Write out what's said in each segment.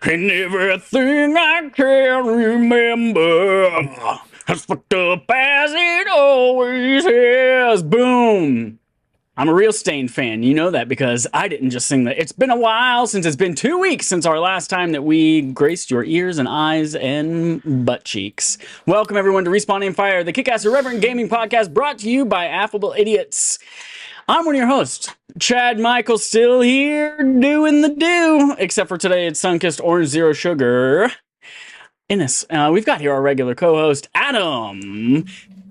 And everything I can remember as fucked up as it always has. Boom. I'm a real Stain fan. You know that because I didn't just sing that. It's been a while since it's been 2 weeks since our last time that we graced your ears and eyes and butt cheeks. Welcome everyone to Respawn and Fire, the kick-ass irreverent gaming podcast brought to you by Affable Idiots. I'm one of your hosts, Chad Michael, still here doing the do, except for today it's Sunkist Orange Zero Sugar. Innes, we've got here our regular co-host, Adam.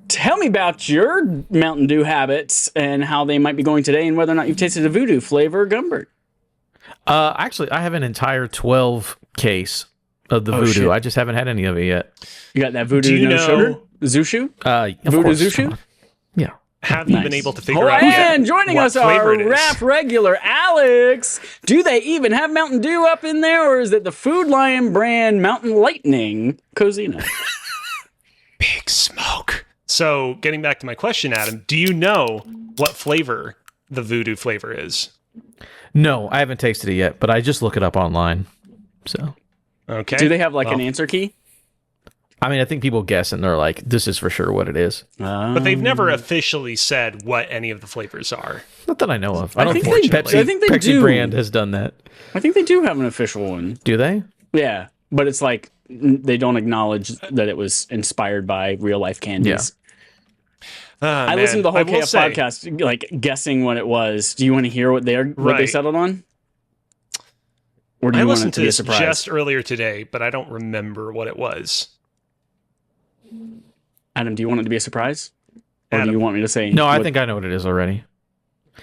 Tell me about your Mountain Dew habits and how they might be going today and whether or not you've tasted a voodoo flavor Gumbert. Actually, I have an entire 12 case of the voodoo. Shit. I just haven't had any of it yet. You got that voodoo sugar? Zushu? Voodoo Zushu? Yeah. Have you been able to figure out and joining us our RAF regular Alex. Do they even have Mountain Dew up in there, or is it the Food Lion brand Mountain Lightning Cozina? Big smoke. So, getting back to my question, Adam, do you know what flavor the voodoo flavor is? No, I haven't tasted it yet, but I just look it up online. So, okay. Do they have an answer key? I mean, I think people guess and they're like, this is for sure what it is. But they've never officially said what any of the flavors are. Not that I know of. I think they Pepsi do. Brand has done that. I think they do have an official one. Do they? Yeah, but it's like they don't acknowledge that it was inspired by real life candies. Yeah. I listened to the whole KF podcast, like guessing what it was. Do you want to hear what they settled on? Or do you want it to be a surprise? I listened to this just earlier today, but I don't remember what it was. Adam, do you want it to be a surprise? Or do you want me to say? No, I think I know what it is already.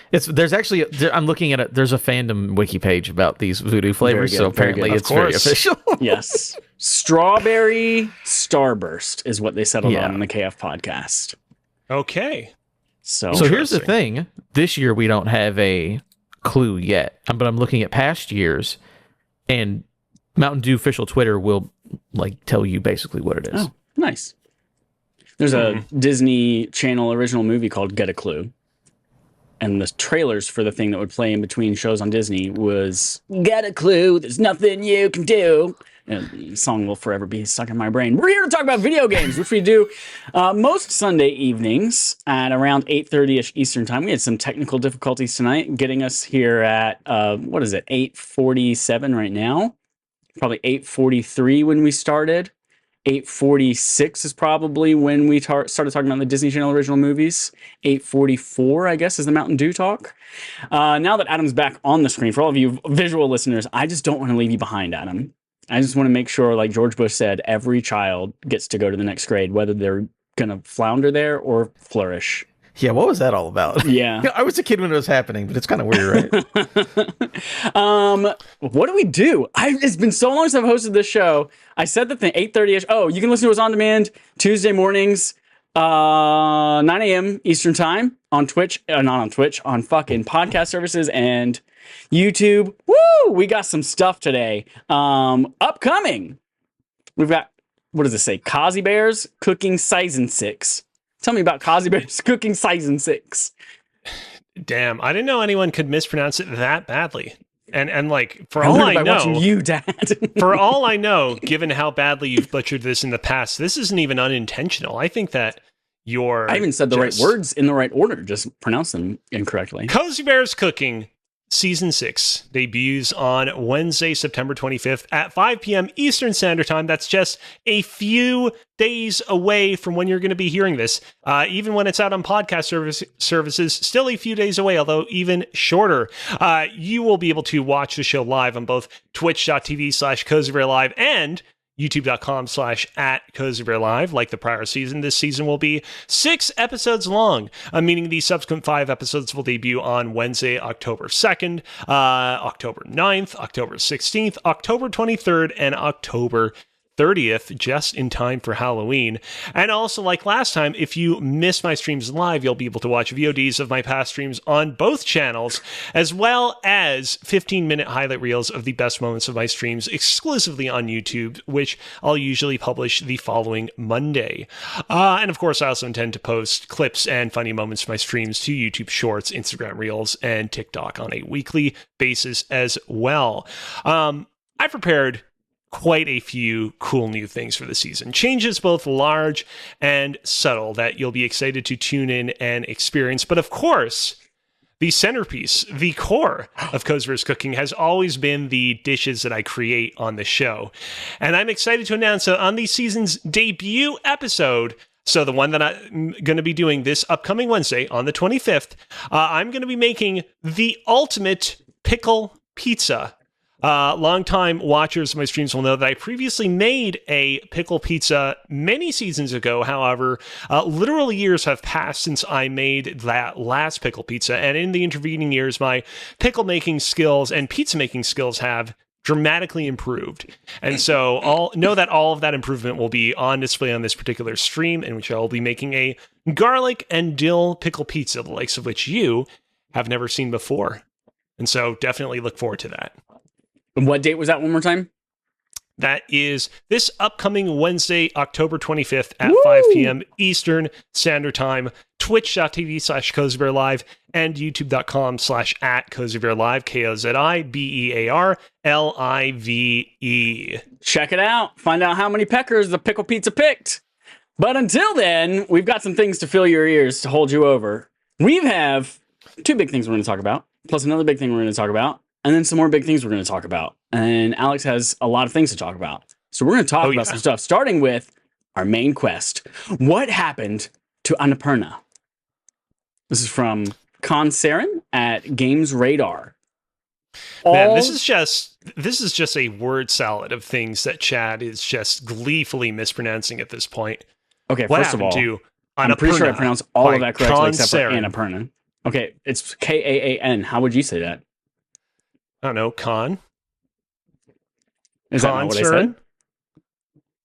There's actually, I'm looking at it, there's a fandom wiki page about these voodoo flavors, so apparently it's very official. Yes. Strawberry Starburst is what they settled on in the KF podcast. Okay. So here's the thing. This year we don't have a clue yet, but I'm looking at past years, and Mountain Dew official Twitter will tell you basically what it is. Oh, nice. There's a Disney Channel original movie called Get a Clue. And the trailers for the thing that would play in between shows on Disney was, get a clue, there's nothing you can do. And the song will forever be stuck in my brain. We're here to talk about video games, which we do most Sunday evenings at around 8:30ish Eastern time. We had some technical difficulties tonight getting us here at, 8:47 right now? Probably 8:43 when we started. 8:46 is probably when we started talking about the Disney Channel original movies. 8:44, I guess, is the Mountain Dew talk. Now that Adam's back on the screen, for all of you visual listeners, I just don't want to leave you behind, Adam. I just want to make sure, like George Bush said, every child gets to go to the next grade, whether th're going to flounder there or flourish. Yeah, what was that all about? Yeah. I was a kid when it was happening, but it's kind of weird, right? What do we do? It's been so long since I've hosted this show. I said the thing, 8:30ish. Oh, you can listen to us on demand Tuesday mornings, 9 a.m. Eastern time on Twitch, not on Twitch, on fucking podcast services and YouTube. Woo! We got some stuff today. Upcoming. We've got, what does it say? Kozi Bears cooking Season 6. Tell me about Kozi Bears cooking Season 6. Damn, I didn't know anyone could mispronounce it that badly. And for all I know, watching you, Dad. For all I know, given how badly you've butchered this in the past, this isn't even unintentional. I think that I even said the right words in the right order, just pronounce them incorrectly. Kozi Bears Cooking Season 6 debuts on Wednesday, September 25th at 5 p.m. Eastern Standard Time. That's just a few days away from when you're going to be hearing this. Even when it's out on podcast services, still a few days away, although even shorter. You will be able to watch the show live on both twitch.tv/CoziBearLive and youtube.com/@CoziBearLive. Like the prior season, this season will be 6 episodes long, meaning the subsequent 5 episodes will debut on Wednesday, October 2nd, October 9th, October 16th, October 23rd, and October 30th, just in time for Halloween. And also, like last time, if you miss my streams live, you'll be able to watch VODs of my past streams on both channels, as well as 15-minute highlight reels of the best moments of my streams exclusively on YouTube, which I'll usually publish the following Monday. And of course, I also intend to post clips and funny moments from my streams to YouTube Shorts, Instagram Reels, and TikTok on a weekly basis as well. I prepared quite a few cool new things for the season. Changes both large and subtle that you'll be excited to tune in and experience. But of course, the centerpiece, the core of Kozi Cooking has always been the dishes that I create on the show. And I'm excited to announce that on the season's debut episode, so the one that I'm going to be doing this upcoming Wednesday on the 25th, I'm going to be making the ultimate pickle pizza. Longtime watchers of my streams will know that I previously made a pickle pizza many seasons ago. However, literal years have passed since I made that last pickle pizza. And in the intervening years, my pickle making skills and pizza making skills have dramatically improved. And so know that all of that improvement will be on display on this particular stream, in which I'll be making a garlic and dill pickle pizza, the likes of which you have never seen before. And so definitely look forward to that. What date was that one more time? That is this upcoming Wednesday, October 25th at 5 p.m. Eastern Standard Time, twitch.tv/CoziBearLive and youtube.com/@CoziBearLive, KOZIBEARLIVE. Check it out. Find out how many peckers the pickle pizza picked. But until then, we've got some things to fill your ears to hold you over. We have two big things we're going to talk about, plus another big thing we're going to talk about, and then some more big things we're going to talk about. And Alex has a lot of things to talk about. So we're going to talk about some stuff, starting with our main quest. What happened to Annapurna? This is from Con Saren at Games Radar. Man, this is just a word salad of things that Chad is just gleefully mispronouncing at this point. Okay, what first of all, I'm Annapurna pretty sure I pronounced all of that correctly except for Saren. Annapurna. Okay, it's Kaan. How would you say that? I don't know, Con? Is that not what I said?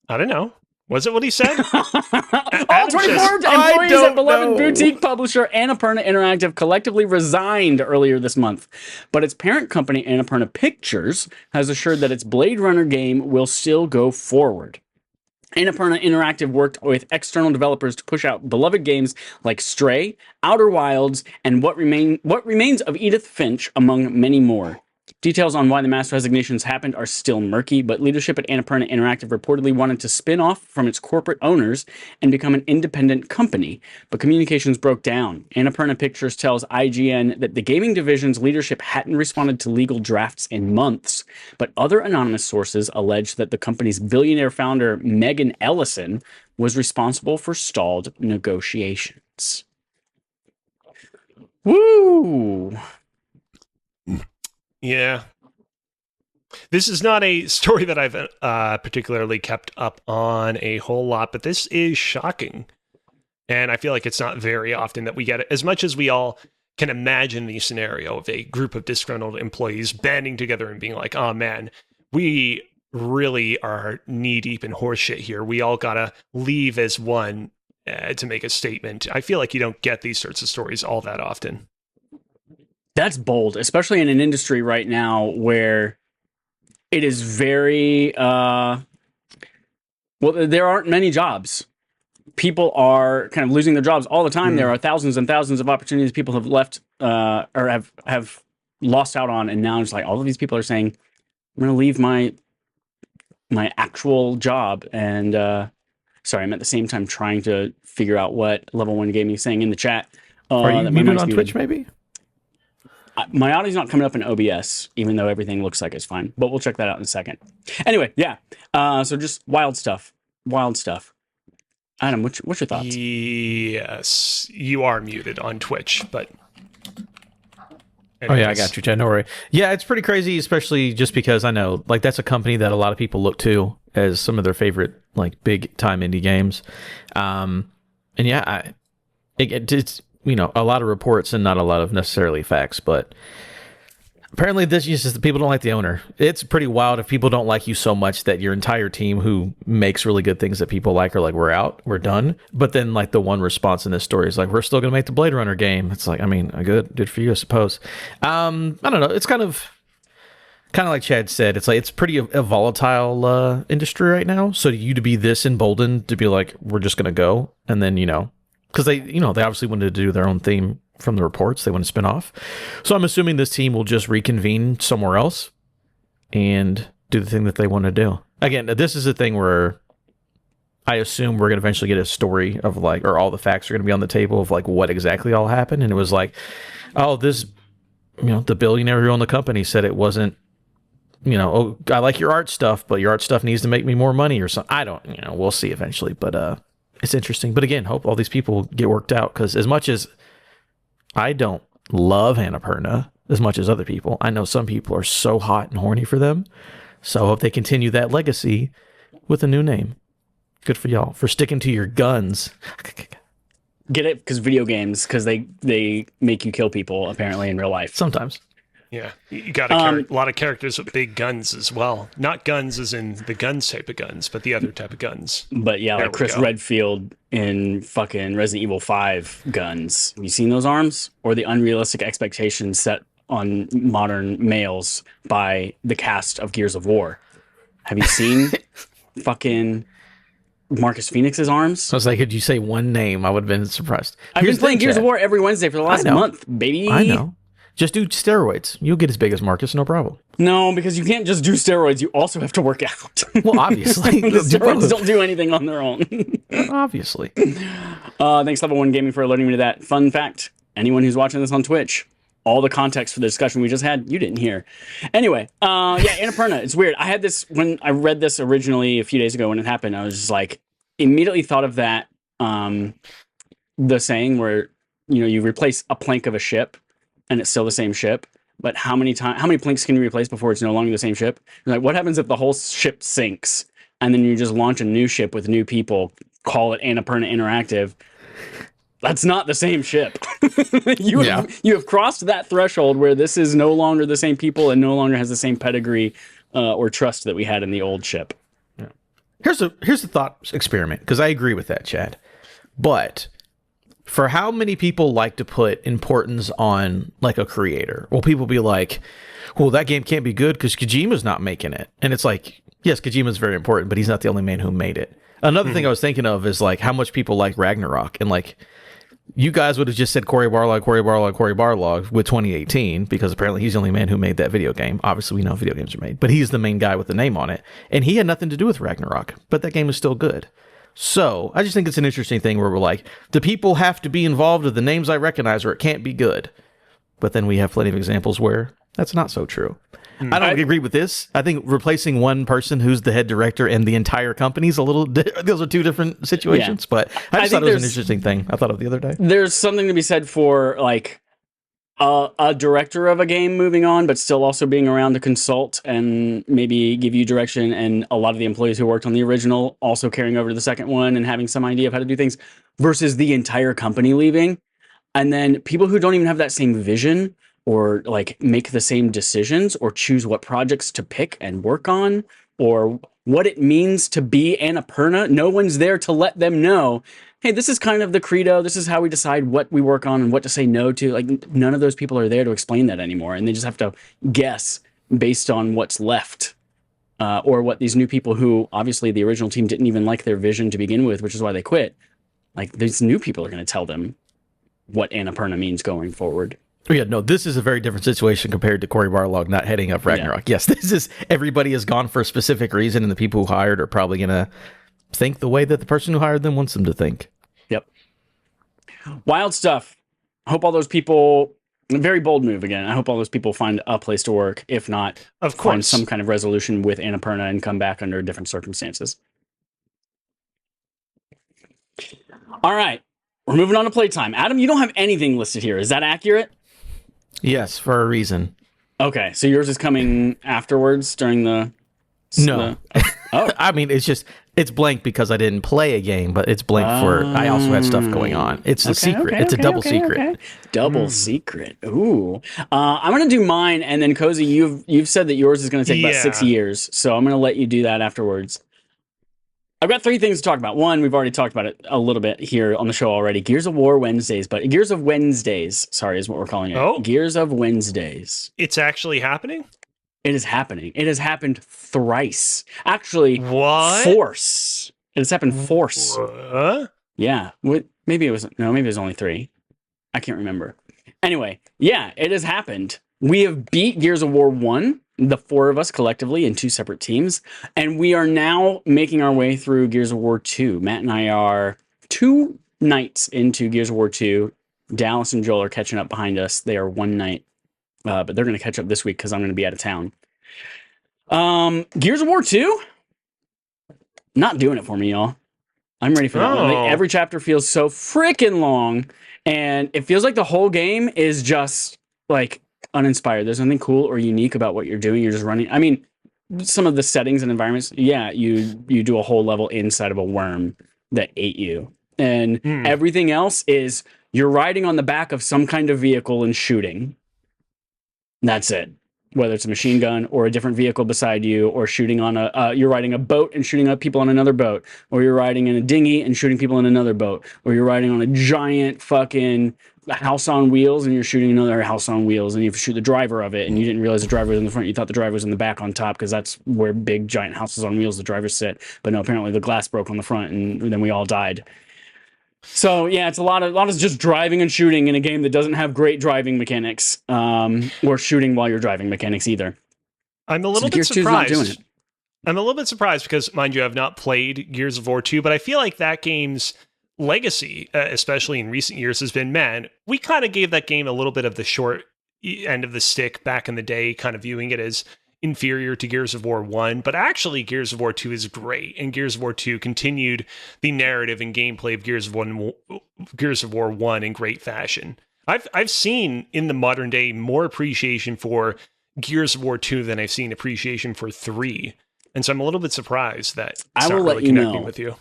I don't know. Was it what he said? All 24 employees at beloved boutique publisher Annapurna Interactive collectively resigned earlier this month. But its parent company, Annapurna Pictures, has assured that its Blade Runner game will still go forward. Annapurna Interactive worked with external developers to push out beloved games like Stray, Outer Wilds, and What Remains of Edith Finch, among many more. Details on why the mass resignations happened are still murky, but leadership at Annapurna Interactive reportedly wanted to spin off from its corporate owners and become an independent company, but communications broke down. Annapurna Pictures tells IGN that the gaming division's leadership hadn't responded to legal drafts in months, but other anonymous sources allege that the company's billionaire founder, Megan Ellison, was responsible for stalled negotiations. Woo! Yeah. This is not a story that I've particularly kept up on a whole lot, but this is shocking. And I feel like it's not very often that we get it. As much as we all can imagine the scenario of a group of disgruntled employees banding together and being like, oh man, we really are knee deep in horseshit here. We all gotta leave as one to make a statement. I feel like you don't get these sorts of stories all that often. That's bold, especially in an industry right now where it is very, well, there aren't many jobs. People are kind of losing their jobs all the time. There are thousands and thousands of opportunities people have left or have lost out on. And now it's like all of these people are saying, I'm going to leave my actual job. And sorry, I'm at the same time trying to figure out what Level 1 Gaming is saying in the chat. Are you muted on Twitch, maybe? My audio's not coming up in OBS, even though everything looks like it's fine. But we'll check that out in a second. Anyway, yeah. So just wild stuff. Wild stuff. Adam, what's your thoughts? Yes, you are muted on Twitch, but... Anyways. Oh, yeah, I got you, Chad. No worry. Yeah, it's pretty crazy, especially just because I know, like, that's a company that a lot of people look to as some of their favorite, like, big-time indie games. And yeah, it's... you know, a lot of reports and not a lot of necessarily facts, but Apparently, this is just the people don't like the owner. It's pretty wild if people don't like you so much that your entire team who makes really good things that people like are like, we're out, we're done. But then like the one response in this story is like, we're still going to make the Blade Runner game. It's like, I mean, good for you, I suppose. I don't know. It's kind of like Chad said. It's like it's pretty a volatile industry right now. So you to be this emboldened to be like, we're just going to go, and then because they obviously wanted to do their own theme. From the reports, they want to spin off. So I'm assuming this team will just reconvene somewhere else and do the thing that they want to do. Again, this is a thing where I assume we're going to eventually get a story of like, or all the facts are going to be on the table of like what exactly all happened. And it was like, oh, this, the billionaire who owned the company said it wasn't, oh, I like your art stuff, but your art stuff needs to make me more money or something. I don't, we'll see eventually, but it's interesting. But again, hope all these people get worked out, because as much as I don't love Annapurna as much as other people, I know some people are so hot and horny for them. So I hope they continue that legacy with a new name. Good for y'all for sticking to your guns. Get it? Because video games, because they make you kill people apparently in real life. Sometimes. Yeah, you got a lot of characters with big guns as well. Not guns as in the guns type of guns, but the other type of guns. But yeah, like Chris Redfield in fucking Resident Evil 5 guns. Have you seen those arms? Or the unrealistic expectations set on modern males by the cast of Gears of War? Have you seen fucking Marcus Phoenix's arms? I was like, could you say one name? I would have been surprised. I've been playing Gears of War every Wednesday for the last month, baby. I know. Just do steroids. You'll get as big as Marcus, no problem. No, because you can't just do steroids. You also have to work out. Well, obviously. The steroids don't do anything on their own. Obviously. Thanks, Level 1 Gaming, for alerting me to that. Fun fact, anyone who's watching this on Twitch, all the context for the discussion we just had, you didn't hear. Anyway, Annapurna, it's weird. I had this, when I read this originally a few days ago when it happened, I was just like, immediately thought of that, the saying where, you replace a plank of a ship, and it's still the same ship, but how many planks can you replace before it's no longer the same ship? Like, what happens if the whole ship sinks and then you just launch a new ship with new people, call it Annapurna Interactive? That's not the same ship. You have crossed that threshold where this is no longer the same people and no longer has the same pedigree or trust that we had in the old ship. Yeah. Here's a thought experiment, because I agree with that, Chad. But for how many people like to put importance on like a creator? Well, people be like, well, that game can't be good because Kojima's not making it. And it's like, yes, Kojima's very important, but he's not the only man who made it. Another thing I was thinking of is like how much people like Ragnarok. And like, you guys would have just said Cory Barlog with 2018, because apparently he's the only man who made that video game. Obviously, we know video games are made, but he's the main guy with the name on it. And he had nothing to do with Ragnarok, but that game is still good. So I just think it's an interesting thing where we're like, the people have to be involved with the names I recognize or it can't be good. But then we have plenty of examples where that's not so true. I don't agree with this. I think replacing one person who's the head director and the entire company is a little, those are two different situations, but I just thought it was an interesting thing I thought of the other day. There's something to be said for like a director of a game moving on, but still also being around to consult and maybe give you direction, and a lot of the employees who worked on the original also carrying over to the second one and having some idea of how to do things, versus the entire company leaving. And then people who don't even have that same vision or like make the same decisions or choose what projects to pick and work on or what it means to be Annapurna. No one's there to let them know, hey, this is kind of the credo. This is how we decide what we work on and what to say no to. Like, none of those people are there to explain that anymore. And they just have to guess based on what's left. Or what these new people who, obviously, the original team didn't even like their vision to begin with, which is why they quit. Like, these new people are going to tell them what Annapurna means going forward. Oh, yeah, no, this is a very different situation compared to Cory Barlog not heading up Ragnarok. Yeah. Yes, this is, everybody has gone for a specific reason, and the people who hired are probably going to think the way that the person who hired them wants them to think. Yep. Wild stuff. I hope all those people, very bold move again, I hope all those people find a place to work. If not, of course, find some kind of resolution with Annapurna and come back under different circumstances. All right. We're moving on to playtime. Adam, you don't have anything listed here. Is that accurate? Yes, for a reason. Okay, so yours is coming afterwards during the... No. Oh. I mean, it's blank because I didn't play a game, but it's blank for I also had stuff going on. It's a secret. It's a double secret. Okay. Double secret. Ooh. I'm gonna do mine, and then Kozi, you've said that yours is gonna take about 6 years, so I'm gonna let you do that afterwards. I've got 3 things to talk about. One, we've already talked about it a little bit here on the show already. Gears of War Wednesdays, but Gears of Wednesdays, sorry, is what we're calling it. Oh. Gears of Wednesdays. It's actually happening? It is happening. It has happened thrice. Actually, What? force. It has happened force. What? Yeah. Maybe it was only 3. I can't remember. Anyway, yeah, it has happened. We have beat Gears of War 1, the 4 of us collectively in 2 separate teams, and we are now making our way through Gears of War 2. Matt and I are 2 nights into Gears of War 2. Dallas and Joel are catching up behind us. They are 1 night. But they're going to catch up this week because I'm going to be out of town. Gears of War 2? Not doing it for me, y'all. I'm ready for that one. Like, every chapter feels so freaking long, and it feels like the whole game is just, like, uninspired. There's nothing cool or unique about what you're doing. You're just running. I mean, some of the settings and environments, yeah, you do a whole level inside of a worm that ate you. And everything else is you're riding on the back of some kind of vehicle and shooting. That's it. Whether it's a machine gun or a different vehicle beside you, or shooting on you're riding a boat and shooting at people on another boat, or you're riding in a dinghy and shooting people in another boat, or you're riding on a giant fucking house on wheels and you're shooting another house on wheels, and you have to shoot the driver of it, and you didn't realize the driver was in the front. You thought the driver was in the back on top because that's where big giant houses on wheels the drivers sit. But no, apparently the glass broke on the front, and then we all died. So yeah, it's a lot of just driving and shooting in a game that doesn't have great driving mechanics, or shooting while you're driving mechanics either. I'm a little bit surprised. I'm a little bit surprised because, mind you, I've not played Gears of War 2, but I feel like that game's legacy, especially in recent years, has been, man, we kind of gave that game a little bit of the short end of the stick back in the day, kind of viewing it as inferior to Gears of War 1, but actually Gears of War 2 is great, and Gears of War 2 continued the narrative and gameplay of Gears of War 1 in great fashion. I've seen in the modern day more appreciation for Gears of War 2 than I've seen appreciation for 3, and so I'm a little bit surprised that it's I will not let really you connecting know with you.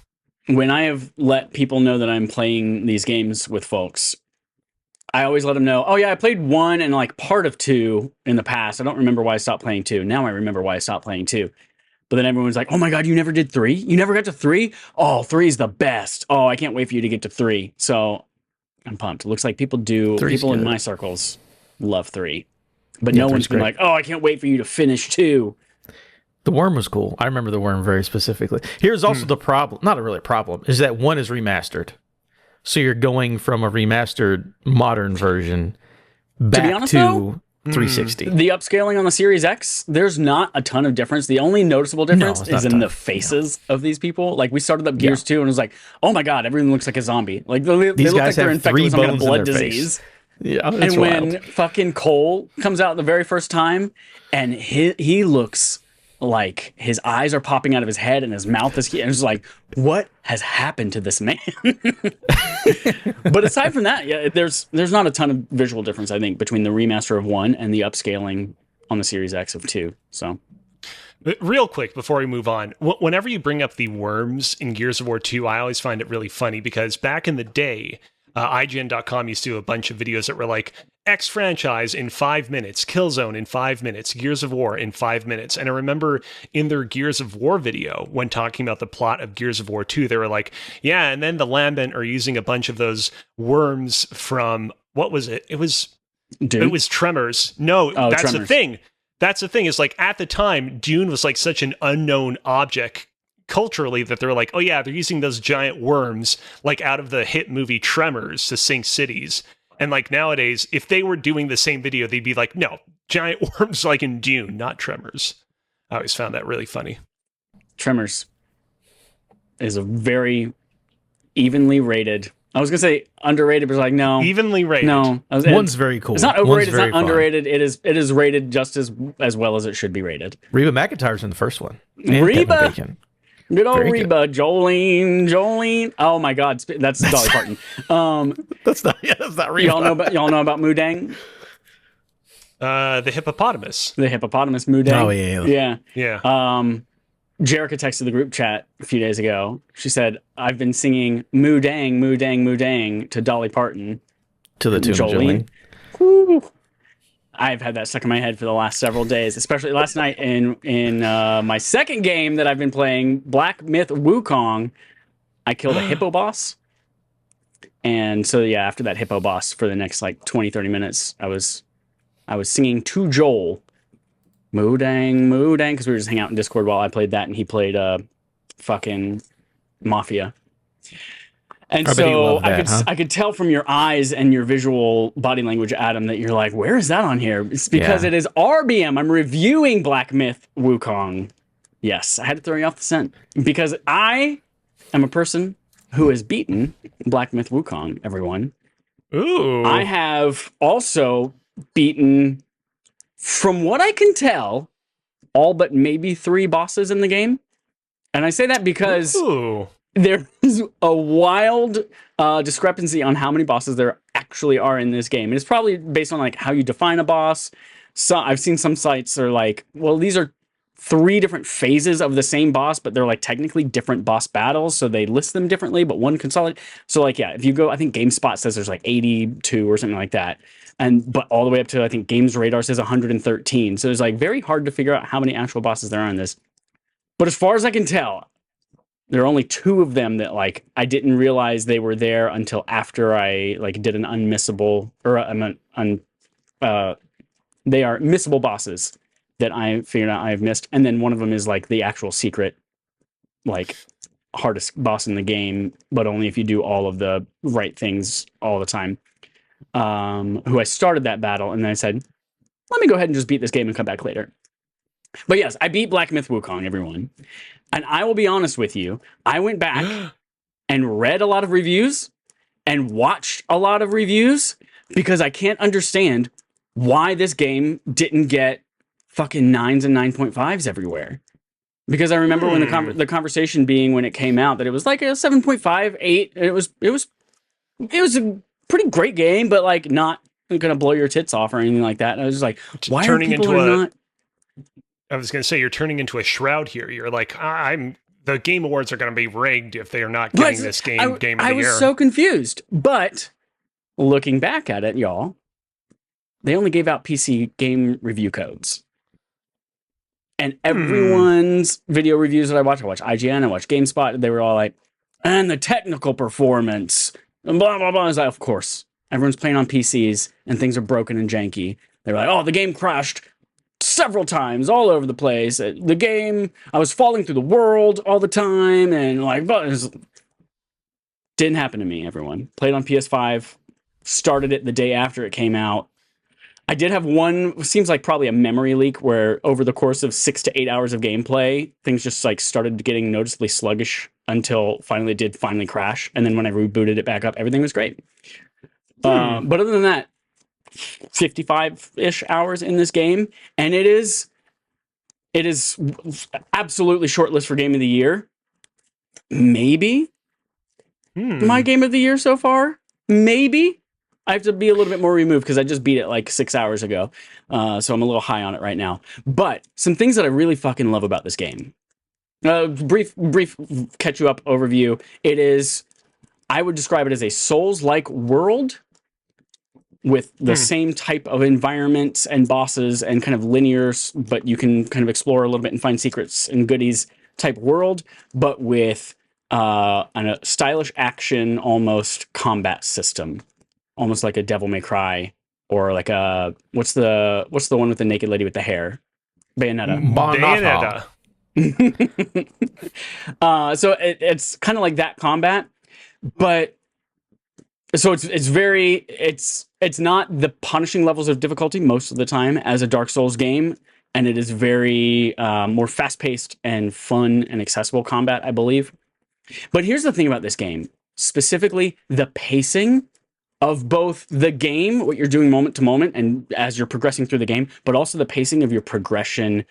When I have let people know that I'm playing these games with folks, I always let them know, oh yeah, I played 1 and like part of 2 in the past. I don't remember why I stopped playing 2. Now I remember why I stopped playing 2. But then everyone's like, oh my God, you never did 3? You never got to 3? Oh, 3 is the best. Oh, I can't wait for you to get to 3. So I'm pumped. It looks like people in my circles love 3. But no one's been like, oh, I can't wait for you to finish 2. The worm was cool. I remember the worm very specifically. Here's also the problem, not really a problem, is that 1 is remastered. So you're going from a remastered modern version back to, be honest, though, 360. The upscaling on the Series X, there's not a ton of difference. The only noticeable difference is in the faces of these people. Like, we started up Gears 2 and it was like, oh my God, everyone looks like a zombie. Like, they look like they're infected with some kind of blood disease. Yeah, and when fucking Cole comes out the very first time, and he looks like his eyes are popping out of his head and his mouth is, and it's like, what has happened to this man? But aside from that, yeah, there's not a ton of visual difference, I think, between the remaster of 1 and the upscaling on the Series X of 2. So, real quick before we move on, whenever you bring up the worms in Gears of War 2, I always find it really funny because back in the day, IGN.com used to do a bunch of videos that were like, X franchise in 5 minutes, Killzone in 5 minutes, Gears of War in 5 minutes. And I remember in their Gears of War video, when talking about the plot of Gears of War 2, they were like, yeah, and then the Lambent are using a bunch of those worms from, what was it? It was Tremors. No, that's Tremors. The thing. That's the thing, is like, at the time, Dune was like such an unknown object culturally that they're like, oh yeah, they're using those giant worms like out of the hit movie Tremors to sink cities. And like nowadays, if they were doing the same video, they'd be like, no, giant worms like in Dune, not Tremors. I always found that really funny. Tremors is a very evenly rated. I was going to say underrated, but it's like, no. Evenly rated. No. One's very cool. It's not overrated, it's not underrated. It is rated just as well as it should be rated. Reba McEntire's in the first one. Reba! Good old Reba, Jolene. Oh my God, that's Dolly Parton. That's not Reba. Y'all know about Mudang? The hippopotamus. The hippopotamus Mudang. Oh yeah. Yeah. Jerica texted the group chat a few days ago. She said, I've been singing Moo Dang, Moo Dang, Moo Dang to Dolly Parton. To the tune of Jolene. Woo. I've had that stuck in my head for the last several days, especially last night in my second game that I've been playing, Black Myth Wukong. I killed a hippo boss. And so, yeah, after that hippo boss for the next like 20, 30 minutes, I was singing to Joel, Moo Dang, because we were just hanging out in Discord while I played that and he played fucking Mafia. And so I could tell from your eyes and your visual body language, Adam, that you're like, where is that on here? It's because it is RBM. I'm reviewing Black Myth Wukong. Yes, I had to throw you off the scent because I am a person who has beaten Black Myth Wukong, everyone. Ooh. I have also beaten, from what I can tell, all but maybe 3 bosses in the game. And I say that because there is a wild discrepancy on how many bosses there actually are in this game. And it's probably based on like how you define a boss. So I've seen some sites that are like, well, these are 3 different phases of the same boss, but they're like technically different boss battles. So they list them differently, but one consolidate. So like, yeah, if you go, I think GameSpot says there's like 82 or something like that. But all the way up to, I think Games Radar says 113. So it's like very hard to figure out how many actual bosses there are in this. But as far as I can tell, there are only 2 of them that like I didn't realize they were there until after I like did an unmissable they are missable bosses that I figured out I've missed. And then one of them is like the actual secret, like hardest boss in the game, but only if you do all of the right things all the time. Who I started that battle and then I said, let me go ahead and just beat this game and come back later. But yes, I beat Black Myth Wukong, everyone. And I will be honest with you, I went back and read a lot of reviews and watched a lot of reviews because I can't understand why this game didn't get fucking 9s and 9.5s everywhere. Because I remember when the conversation being when it came out that it was like a 7.5, 8. It was a pretty great game, but like not gonna blow your tits off or anything like that. And I was just like, why are people not? I was going to say, you're turning into a Shroud here. You're like, the Game Awards are going to be rigged if they are not getting this game of the year. I was so confused. But looking back at it, y'all, they only gave out PC game review codes. And everyone's video reviews that I watch IGN, I watch GameSpot, they were all like, and the technical performance, and blah, blah, blah. I was like, of course. Everyone's playing on PCs, and things are broken and janky. They were like, oh, the game crashed several times all over the place. The game, I was falling through the world all the time, and like, but it didn't happen to me, everyone. Played on PS5, started it the day after it came out. I did have one, seems like probably a memory leak, where over the course of 6 to 8 hours of gameplay, things just like started getting noticeably sluggish until finally it did crash. And then when I rebooted it back up, everything was great. But other than that, 55-ish hours in this game, and it is absolutely shortlist for game of the year. Maybe my game of the year so far. Maybe I have to be a little bit more removed because I just beat it like 6 hours ago, so I'm a little high on it right now. But some things that I really fucking love about this game. Brief catch you up overview. It is, I would describe it as a Souls-like world with the same type of environments and bosses and kind of linear, but you can kind of explore a little bit and find secrets and goodies type world, but with a stylish action, almost combat system, almost like a Devil May Cry or like a what's the one with the naked lady with the hair? Bayonetta. So it's kind of like that combat, but so it's not the punishing levels of difficulty most of the time as a Dark Souls game, and it is very more fast-paced and fun and accessible combat, I believe. But here's the thing about this game, specifically the pacing of both the game, what you're doing moment to moment and as you're progressing through the game, but also the pacing of your progression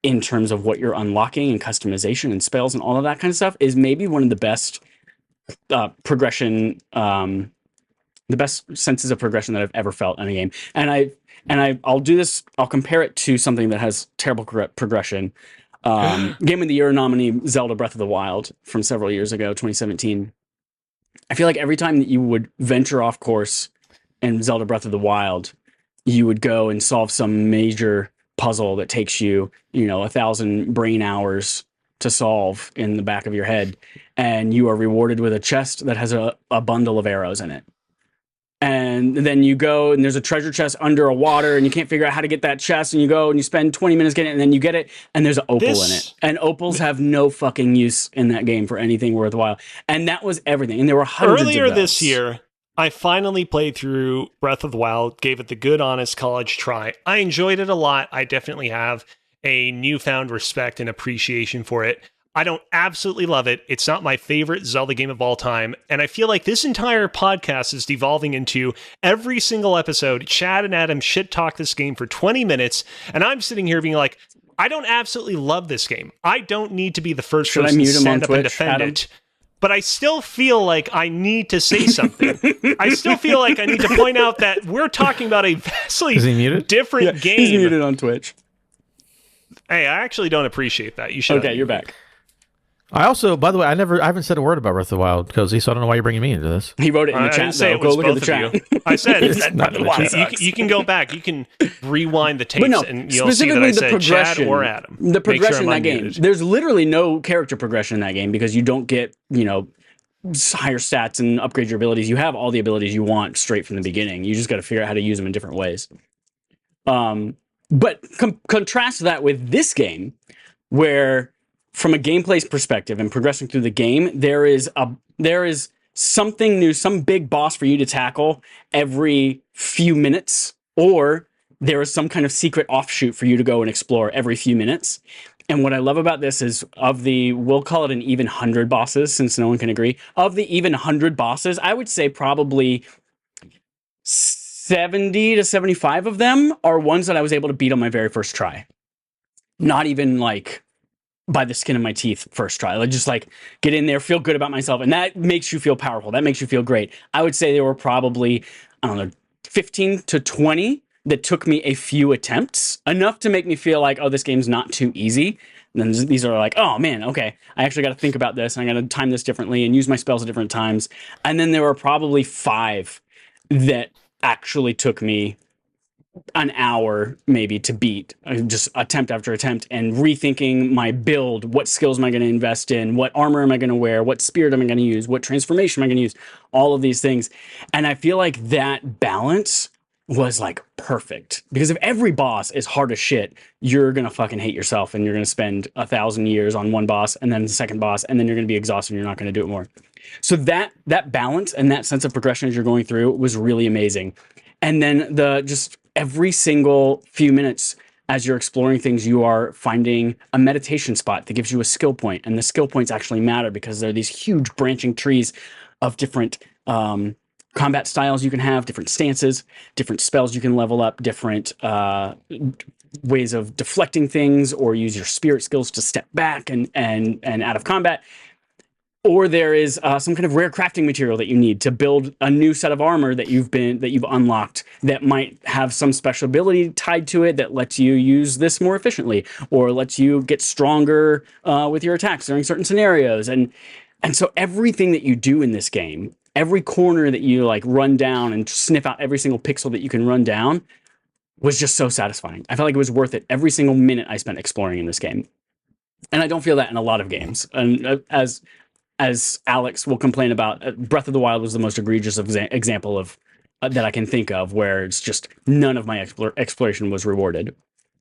in terms of what you're unlocking and customization and spells and all of that kind of stuff is maybe one of the best progression, the best senses of progression that I've ever felt in a game. And I'll do this, I'll compare it to something that has terrible progression. Game of the Year nominee Zelda Breath of the Wild from several years ago, 2017. I feel like every time that you would venture off course in Zelda Breath of the Wild, you would go and solve some major puzzle that takes you, 1,000 brain hours to solve in the back of your head. And you are rewarded with a chest that has a bundle of arrows in it. And then you go and there's a treasure chest under a water and you can't figure out how to get that chest. And you go and you spend 20 minutes getting it and then you get it and there's an opal in it. And opals have no fucking use in that game for anything worthwhile. And that was everything. And there were hundreds Earlier of those. this year, I finally played through Breath of the Wild, gave it the good, honest college try. I enjoyed it a lot. I definitely have a newfound respect and appreciation for it. I don't absolutely love it. It's not my favorite Zelda game of all time. And I feel like this entire podcast is devolving into every single episode. Chad and Adam shit talk this game for 20 minutes. And I'm sitting here being like, I don't absolutely love this game. I don't need to be the first person to stand up and defend it. But I still feel like I need to say something. I still feel like I need to point out that we're talking about a vastly different game. He's muted on Twitch. Hey, I actually don't appreciate that. You should. Okay, you're back. I also, by the way, I haven't said a word about Breath of the Wild, Kozi, so I don't know why you're bringing me into this. He wrote it in the chat. Say it go was look at both the of chat. you. I said It's not in the chat. you can go back. You can rewind the tapes, But no, and you'll see that I said Chad or Adam. The progression in that game. unmuted. There's literally no character progression in that game because you don't get, higher stats and upgrade your abilities. You have all the abilities you want straight from the beginning. You just got to figure out how to use them in different ways. But contrast that with this game, where from a gameplay perspective and progressing through the game, there is something new, some big boss for you to tackle every few minutes, or there is some kind of secret offshoot for you to go and explore every few minutes. And what I love about this is we'll call it an even 100 bosses, since no one can agree. Of the even 100 bosses, I would say probably 70 to 75 of them are ones that I was able to beat on my very first try. Not even like by the skin of my teeth first try. Like just like get in there, feel good about myself. And that makes you feel powerful. That makes you feel great. I would say there were probably, 15 to 20 that took me a few attempts, enough to make me feel like, oh, this game's not too easy. And then these are like, oh man, okay, I actually got to think about this, and I got to time this differently and use my spells at different times. And then there were probably 5 that actually took me an hour maybe to beat, just attempt after attempt, and rethinking my build. What skills am I going to invest in? What armor am I going to wear? What spirit am I going to use? What transformation am I going to use? All of these things. And I feel like that balance was like perfect, because if every boss is hard as shit, you're gonna fucking hate yourself, and you're gonna spend 1,000 years on one boss and then the second boss, and then you're gonna be exhausted and you're not gonna do it more. So that balance and that sense of progression as you're going through was really amazing. And then just every single few minutes as you're exploring things, you are finding a meditation spot that gives you a skill point, and the skill points actually matter because they're these huge branching trees of different combat styles you can have, different stances, different spells you can level up, different ways of deflecting things, or use your spirit skills to step back and out of combat. Or there is some kind of rare crafting material that you need to build a new set of armor that you've unlocked that might have some special ability tied to it that lets you use this more efficiently, or lets you get stronger with your attacks during certain scenarios. And so everything that you do in this game, every corner that you like run down and sniff out every single pixel that you can run down, was just so satisfying. I felt like it was worth it every single minute I spent exploring in this game. And I don't feel that in a lot of games. And as Alex will complain about, Breath of the Wild was the most egregious example of that I can think of, where it's just none of my exploration was rewarded.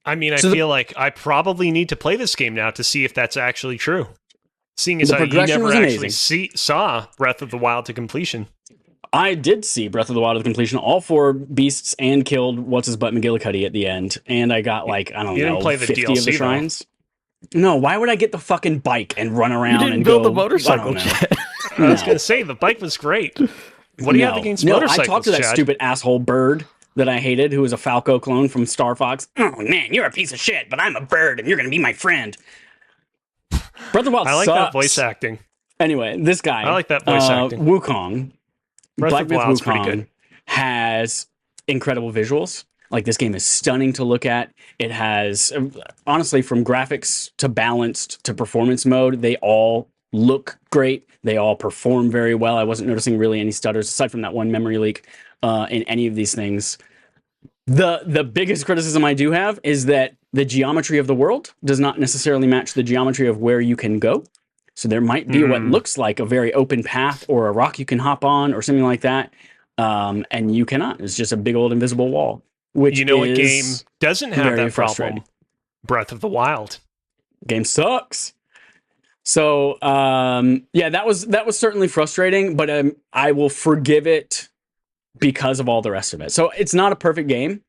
I mean, I feel like I probably need to play this game now to see if that's actually true. Seeing as you never actually saw Breath of the Wild to completion. I did see Breath of the Wild to completion, all 4 beasts, and killed what's-his-butt McGillicuddy at the end. And I got like, I don't know, play the 50 DLC, of the shrines. No, why would I get the fucking bike and run around and build go? the motorcycle, Chad. I was going to say, the bike was great. What do you have against motorcycles, I talked to that Chad? stupid asshole bird that I hated, who was a Falco clone from Star Fox. Oh man, you're a piece of shit, but I'm a bird and you're going to be my friend. Breath of the Wild I like sucks. that voice acting. Anyway, this guy. I like that voice acting. Wukong. Breath Black of the Myth Wild's pretty Wukong good. has incredible visuals. Like, this game is stunning to look at. It has, honestly, from graphics to balanced to performance mode, they all look great. They all perform very well. I wasn't noticing really any stutters aside from that one memory leak in any of these things. The biggest criticism I do have is that the geometry of the world does not necessarily match the geometry of where you can go. So there might be what looks like a very open path or a rock you can hop on or something like that. And you cannot. It's just a big old invisible wall. Which, you know, what game doesn't have that problem? Breath of the Wild. Game sucks. So yeah, that was certainly frustrating, but I will forgive it because of all the rest of it. So it's not a perfect game,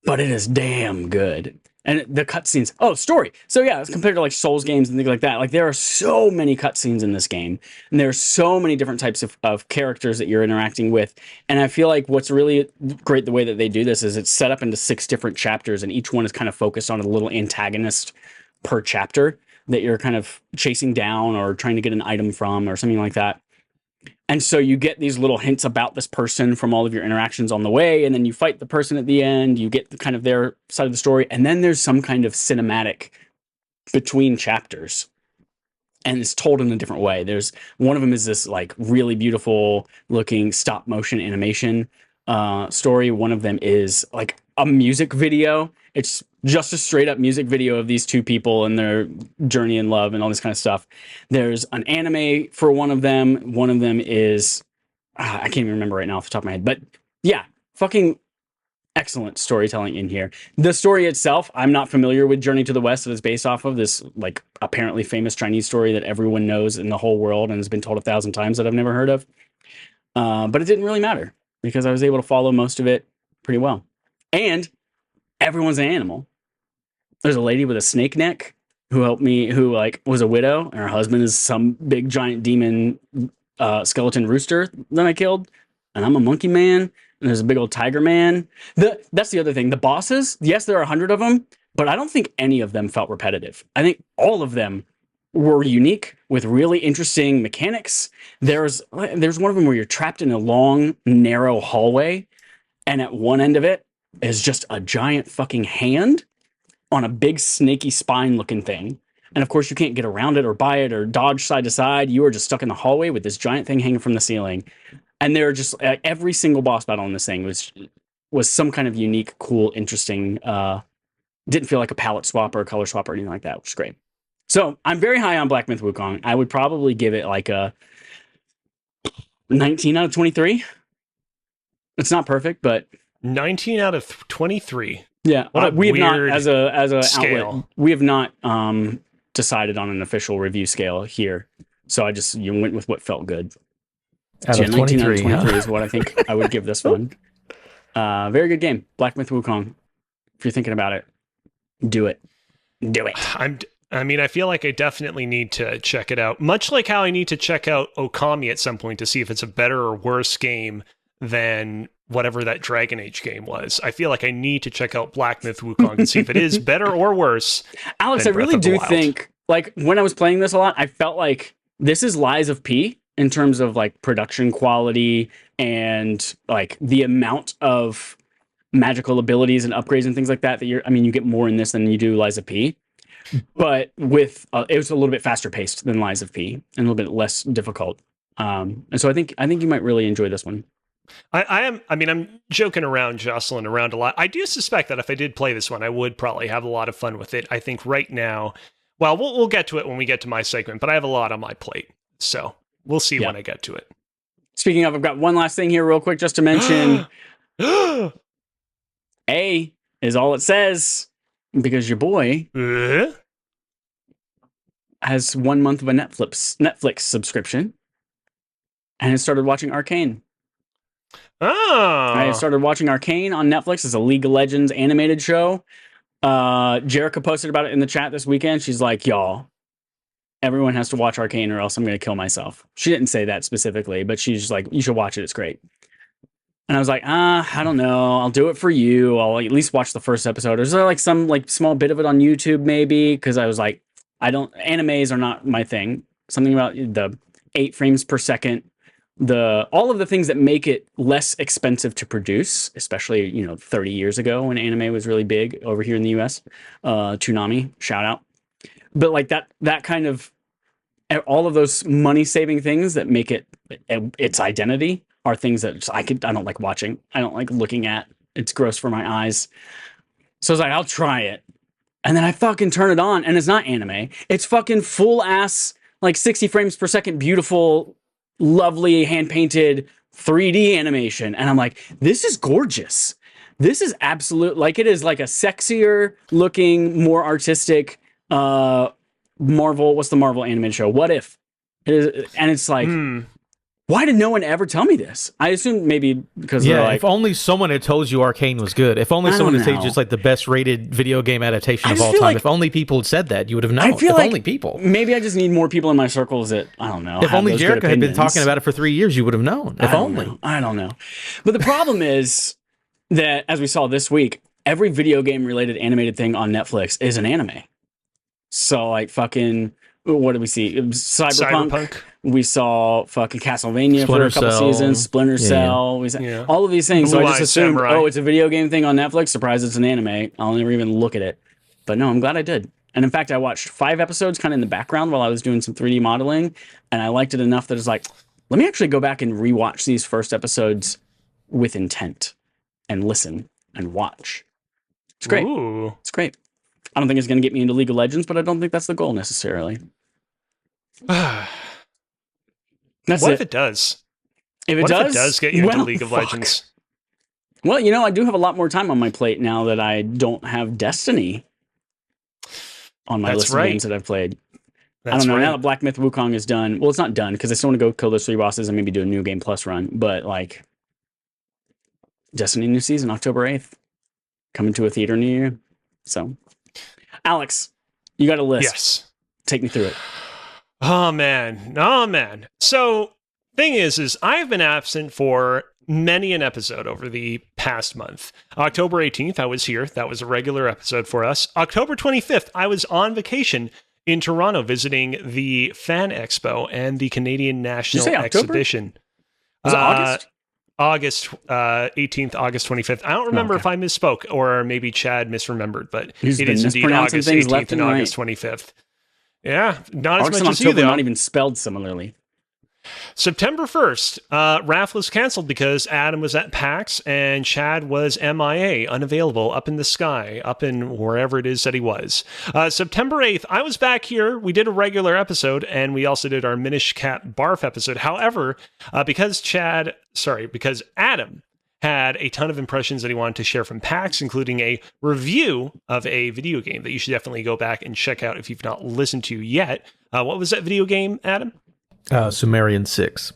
but it is damn good. And the cutscenes, story. So yeah, compared to like Souls games and things like that, like there are so many cutscenes in this game, and there are so many different types of characters that you're interacting with. And I feel like what's really great the way that they do this is it's set up into 6 different chapters, and each one is kind of focused on a little antagonist per chapter that you're kind of chasing down or trying to get an item from or something like that. And so you get these little hints about this person from all of your interactions on the way, and then you fight the person at the end, you get kind of their side of the story, and then there's some kind of cinematic between chapters. And it's told in a different way. There's one of them is this like really beautiful looking stop motion animation story. One of them is like a music video. It's just a straight up music video of these 2 people and their journey in love and all this kind of stuff. There's an anime for one of them. One of them is, I can't even remember right now off the top of my head, but yeah, fucking excellent storytelling in here. The story itself, I'm not familiar with Journey to the West that it's based off of, this like apparently famous Chinese story that everyone knows in the whole world and has been told 1,000 times that I've never heard of. But it didn't really matter because I was able to follow most of it pretty well. And everyone's an animal. There's a lady with a snake neck who helped me, who like was a widow, and her husband is some big giant demon skeleton rooster that I killed. And I'm a monkey man, and there's a big old tiger man. That's the other thing. The bosses, yes, there are 100 of them, but I don't think any of them felt repetitive. I think all of them were unique with really interesting mechanics. There's one of them where you're trapped in a long, narrow hallway, and at one end of it is just a giant fucking hand on a big snaky spine looking thing. And of course you can't get around it or by it or dodge side to side. You are just stuck in the hallway with this giant thing hanging from the ceiling. And they're just every single boss battle in this thing was some kind of unique, cool, interesting, didn't feel like a palette swap or a color swap or anything like that, which is great. So I'm very high on Black Myth Wukong. I would probably give it like a 19 out of 23. It's not perfect, but 19 out of 23. Yeah, we have not, as a scale. Outlet, we have not decided on an official review scale here. So I just went with what felt good. Out of 19 out of 23, 23 is what I think I would give this one. Very good game, Black Myth Wukong. If you're thinking about it, do it. Do it. I feel like I definitely need to check it out. Much like how I need to check out Okami at some point to see if it's a better or worse game than whatever that Dragon Age game was. I feel like I need to check out Black Myth Wukong and see if it is better or worse. Alex, I really do think, like, when I was playing this a lot, I felt like this is Lies of P in terms of like production quality and like the amount of magical abilities and upgrades and things like that you get more in this than you do Lies of P. But with it was a little bit faster paced than Lies of P and a little bit less difficult. And so I think you might really enjoy this one. I'm joking around, jostling around a lot. I do suspect that if I did play this one, I would probably have a lot of fun with it. I think right now, well, we'll get to it when we get to my segment, but I have a lot on my plate. So we'll see when I get to it. Speaking of, I've got one last thing here real quick just to mention. A is all it says because your boy has 1 month of a Netflix subscription and has started watching Arcane. Oh. I started watching Arcane on Netflix. It's a League of Legends animated show. Jerica posted about it in the chat this weekend. She's like, y'all, everyone has to watch Arcane or else I'm going to kill myself. She didn't say that specifically, but she's just like, you should watch it. It's great. And I was like, I don't know. I'll do it for you. I'll at least watch the first episode. Is there like some like small bit of it on YouTube maybe? Because I was like, animes are not my thing. Something about the 8 frames per second all of the things that make it less expensive to produce, especially 30 years ago when anime was really big over here in the US. Toonami, shout out. But like that kind of all of those money saving things that make it its identity are things that I don't like watching. I don't like looking at. It's gross for my eyes. So I was like, I'll try it. And then I fucking turn it on, and it's not anime. It's fucking full ass, like 60 frames per second, beautiful, lovely, hand painted 3D animation. And I'm like, this is gorgeous. This is absolute, like it is like a sexier looking, more artistic Marvel. What's the Marvel animated show? What If? And it's like, why did no one ever tell me this? I assume maybe because they're like, if only someone had told you Arcane was good. If only someone had told you it's like the best rated video game adaptation of all time. If only people had said that, you would have known. If only people. Maybe I just need more people in my circles that, I don't know. If only Jericho had been talking about it for 3 years, you would have known. If only. I don't know. But the problem is that, as we saw this week, every video game related animated thing on Netflix is an anime. So like fucking, what did we see? Cyberpunk. We saw fucking Castlevania for a couple seasons. Splinter Cell. We saw all of these things. So I just assumed, it's a video game thing on Netflix. Surprised it's an anime. I'll never even look at it. But no, I'm glad I did. And in fact, I watched 5 episodes kind of in the background while I was doing some 3D modeling. And I liked it enough that it's like, let me actually go back and rewatch these first episodes with intent and listen and watch. It's great. Ooh. It's great. I don't think it's going to get me into League of Legends, but I don't think that's the goal necessarily. What if it does? If it does get you into League of Legends? Well, I do have a lot more time on my plate now that I don't have Destiny on my list of games that I've played. I don't know. Now that Black Myth Wukong is done, well, it's not done because I still want to go kill those 3 bosses and maybe do a New Game Plus run. But like, Destiny new season, October 8th, coming to a theater near you. So, Alex, you got a list. Yes. Take me through it. Oh man. So, thing is I've been absent for many an episode over the past month. October 18th, I was here. That was a regular episode for us. October 25th, I was on vacation in Toronto visiting the Fan Expo and the Canadian National Exhibition. Was it August? August 18th, August 25th. I don't remember if I misspoke or maybe Chad misremembered, but it is indeed August 18th and August 25th. Yeah, not as much as you, though. Not even spelled similarly. September 1st, RAF was canceled because Adam was at PAX and Chad was MIA, unavailable, up in the sky, up in wherever it is that he was. September 8th, I was back here. We did a regular episode, and we also did our Minish Cat Barf episode. However, because Adam had a ton of impressions that he wanted to share from PAX, including a review of a video game that you should definitely go back and check out if you've not listened to yet. What was that video game, Adam? Sumerian 6.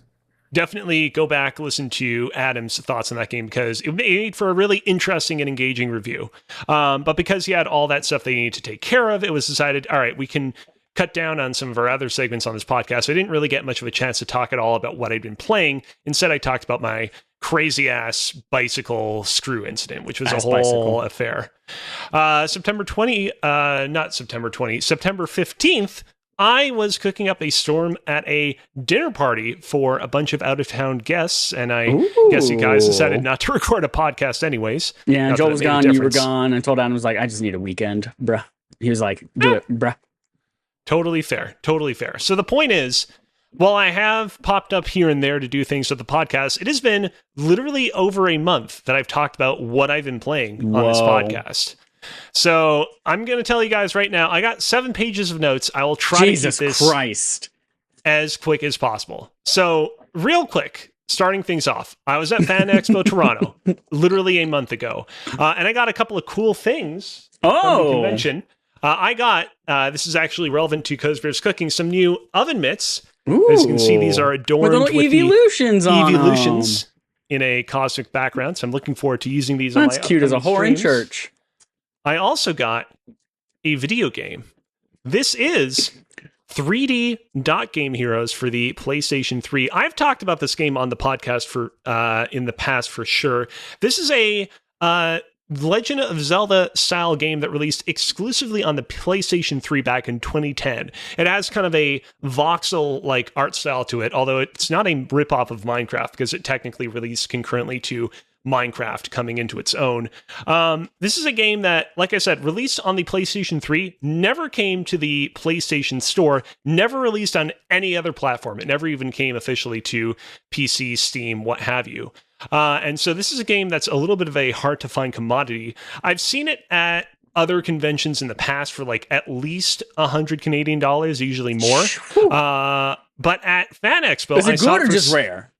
Definitely go back, listen to Adam's thoughts on that game because it made for a really interesting and engaging review. But because he had all that stuff they needed to take care of, it was decided, all right, we can cut down on some of our other segments on this podcast. So I didn't really get much of a chance to talk at all about what I'd been playing. Instead, I talked about my crazy ass bicycle screw incident, which was a whole affair. September 15th, I was cooking up a storm at a dinner party for a bunch of out-of-town guests, and I guess you guys decided not to record a podcast anyways. Yeah, Joel was gone, you were gone. I told Adam, I was like, I just need a weekend, bruh. He was like, do it, bruh. Totally fair. So the point is, while I have popped up here and there to do things with the podcast, it has been literally over a month that I've talked about what I've been playing on this podcast. So I'm going to tell you guys right now, I got 7 pages of notes. I will try to keep this as quick as possible. So real quick, starting things off, I was at Fan Expo Toronto literally a month ago, and I got a couple of cool things from the convention. I got, this is actually relevant to Kozbeer's Cooking, some new oven mitts. As you can see, these are adorned with evolutions on evolutions in a cosmic background. So I'm looking forward to using these on my That's cute as a whore in church. I also got a video game. This is 3D Dot Game Heroes for the PlayStation 3. I've talked about this game on the podcast for in the past for sure. This is a Legend of Zelda style game that released exclusively on the PlayStation 3 back in 2010. It has kind of a voxel like art style to it, although it's not a ripoff of Minecraft because it technically released concurrently to Minecraft coming into its own. This is a game that, like I said, released on the PlayStation 3, never came to the PlayStation Store, never released on any other platform. It never even came officially to PC, Steam, what have you. And so this is a game that's a little bit of a hard to find commodity. I've seen it at other conventions in the past for like at least 100 Canadian dollars, usually more. But at Fan Expo, is it good or just rare?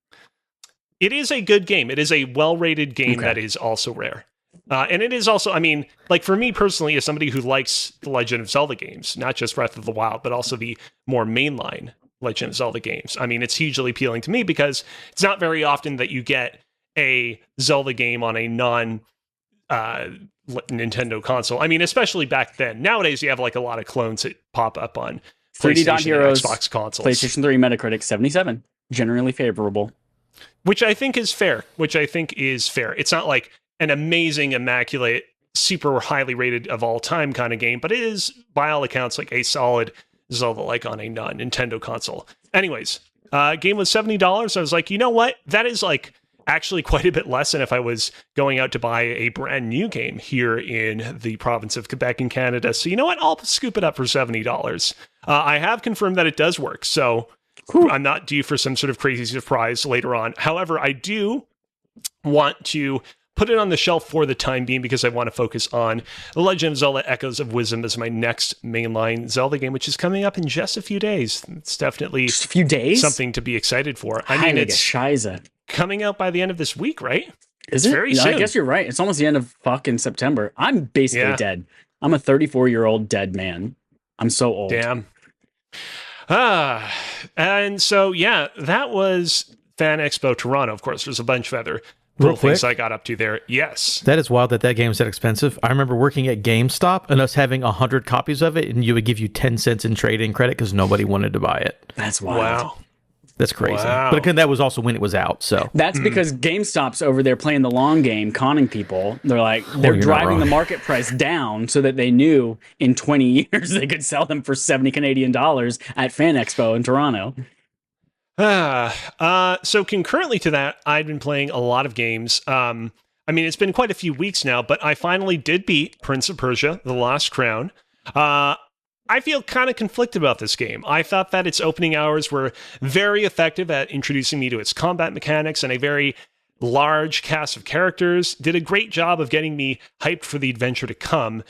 It is a good game. It is a well-rated game that is also rare. And it is also, I mean, like for me personally, as somebody who likes the Legend of Zelda games, not just Breath of the Wild, but also the more mainline Legend of Zelda games. I mean, it's hugely appealing to me because it's not very often that you get a Zelda game on a non-Nintendo console. I mean, especially back then. Nowadays, you have like a lot of clones that pop up on 3D Heroes, Xbox consoles. PlayStation 3 Metacritic 77, generally favorable. Which I think is fair. It's not like an amazing, immaculate, super highly rated of all time kind of game, but it is, by all accounts, like a solid Zelda like on a non-Nintendo console. Anyways, game was $70. I was like, you know what? That is like actually quite a bit less than if I was going out to buy a brand new game here in the province of Quebec in Canada. So you know what? I'll scoop it up for $70. I have confirmed that it does work, so I'm not due for some sort of crazy surprise later on. However, I do want to put it on the shelf for the time being because I want to focus on The Legend of Zelda Echoes of Wisdom as my next mainline Zelda game, which is coming up in just a few days. It's definitely just a few days, something to be excited for. I mean, it's coming out by the end of this week, right? Is it? Very soon. I guess you're right. It's almost the end of fucking September. I'm basically dead. I'm a 34-year-old dead man. I'm so old. Damn. And so, yeah, that was Fan Expo Toronto. Of course, there's a bunch of other little things I got up to there. Yes. That is wild that game is that expensive. I remember working at GameStop and us having 100 copies of it, and you would give you 10 cents in trade-in credit because nobody wanted to buy it. That's wild. Wow. That's crazy. Wow. But again, that was also when it was out. So that's because GameStop's over there playing the long game, conning people. They're like, they're driving the market price down so that they knew in 20 years they could sell them for 70 Canadian dollars at Fan Expo in Toronto. So concurrently to that, I've been playing a lot of games. I mean, it's been quite a few weeks now, but I finally did beat Prince of Persia: The Lost Crown. I feel kind of conflicted about this game. I thought that its opening hours were very effective at introducing me to its combat mechanics and a very large cast of characters, did a great job of getting me hyped for the adventure to come.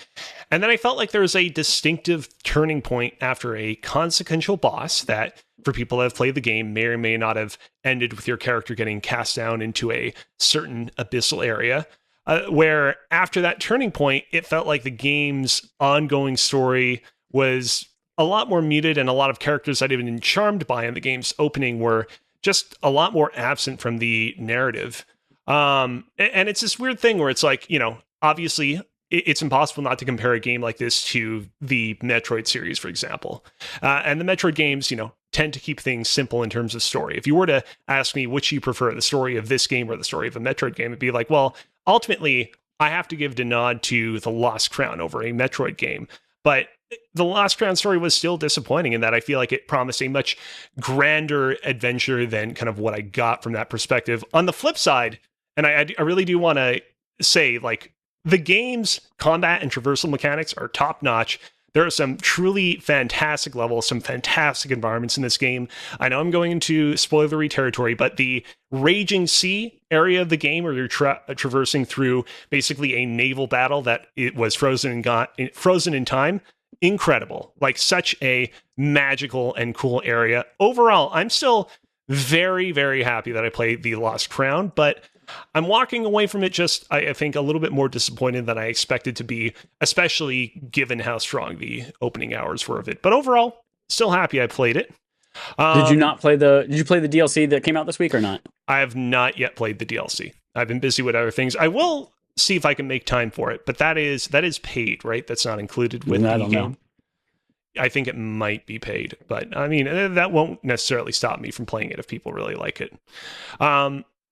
And then I felt like there was a distinctive turning point after a consequential boss that, for people that have played the game, may or may not have ended with your character getting cast down into a certain abyssal area. Where after that turning point, it felt like the game's ongoing story was a lot more muted, and a lot of characters I'd even been charmed by in the game's opening were just a lot more absent from the narrative. And it's this weird thing where it's like, you know, obviously it's impossible not to compare a game like this to the Metroid series, for example. And the Metroid games, you know, tend to keep things simple in terms of story. If you were to ask me which you prefer, the story of this game or the story of a Metroid game, it'd be like, well, ultimately, I have to give the nod to The Lost Crown over a Metroid game. But the Lost Crown story was still disappointing in that I feel like it promised a much grander adventure than kind of what I got from that perspective. On the flip side, and I really do want to say, like, the game's combat and traversal mechanics are top notch. There are some truly fantastic levels, some fantastic environments in this game. I know I'm going into spoilery territory, but the Raging Sea area of the game where you're traversing through basically a naval battle that it was frozen in time, incredible. Like, such a magical and cool area. Overall, I'm still very, very happy that I played The Lost Crown, but I'm walking away from it just, I think, a little bit more disappointed than I expected to be, especially given how strong the opening hours were of it. But overall, still happy I played it. Did you play the DLC that came out this week or not? I have not yet played the DLC. I've been busy with other things. I will see if I can make time for it, but that is paid, right? That's not included with the game. Know. I think it might be paid, but I mean, that won't necessarily stop me from playing it if people really like it.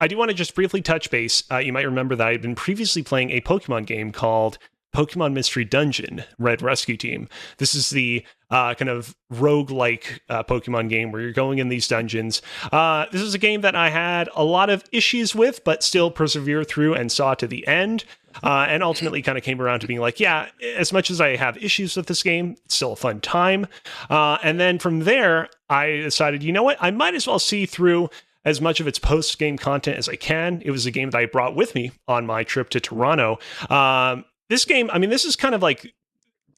I do want to just briefly touch base. You might remember that I had been previously playing a Pokemon game called Pokemon Mystery Dungeon, Red Rescue Team. This is the kind of roguelike Pokemon game where you're going in these dungeons. This is a game that I had a lot of issues with, but still persevered through and saw to the end. And ultimately kind of came around to being like, yeah, as much as I have issues with this game, it's still a fun time. And then from there, I decided, you know what? I might as well see through as much of its post-game content as I can. It was a game that I brought with me on my trip to Toronto. This game, I mean, this is kind of like,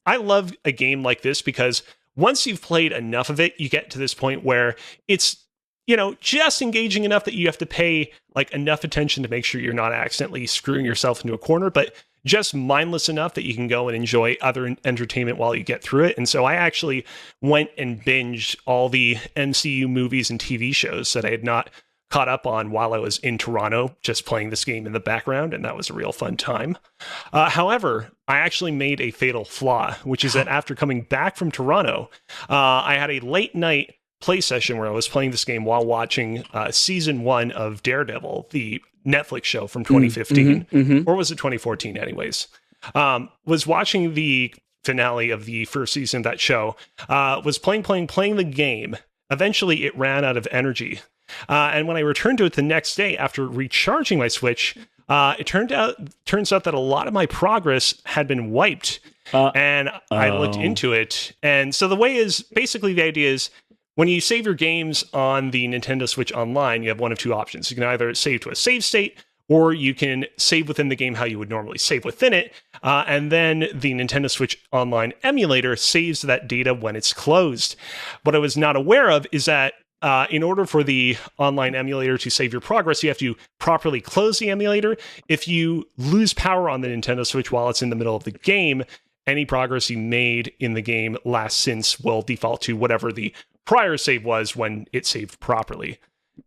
I love a game like this because once you've played enough of it, you get to this point where it's, you know, just engaging enough that you have to pay like enough attention to make sure you're not accidentally screwing yourself into a corner, but just mindless enough that you can go and enjoy other entertainment while you get through it. And so I actually went and binged all the MCU movies and TV shows that I had not caught up on while I was in Toronto, just playing this game in the background, and that was a real fun time. However, I actually made a fatal flaw, which is that after coming back from Toronto, I had a late night play session where I was playing this game while watching season 1 of Daredevil, the Netflix show from 2015, or was it 2014 anyways? Was watching the finale of the first season of that show, was playing the game. Eventually it ran out of energy. And when I returned to it the next day after recharging my Switch, it turns out that a lot of my progress had been wiped. And I looked into it. And so the way is, basically the idea is, when you save your games on the Nintendo Switch Online, you have one of two options. You can either save to a save state, or you can save within the game how you would normally save within it. And then the Nintendo Switch Online emulator saves that data when it's closed. What I was not aware of is that in order for the online emulator to save your progress, you have to properly close the emulator. If you lose power on the Nintendo Switch while it's in the middle of the game, any progress you made in the game last since will default to whatever the prior save was when it saved properly.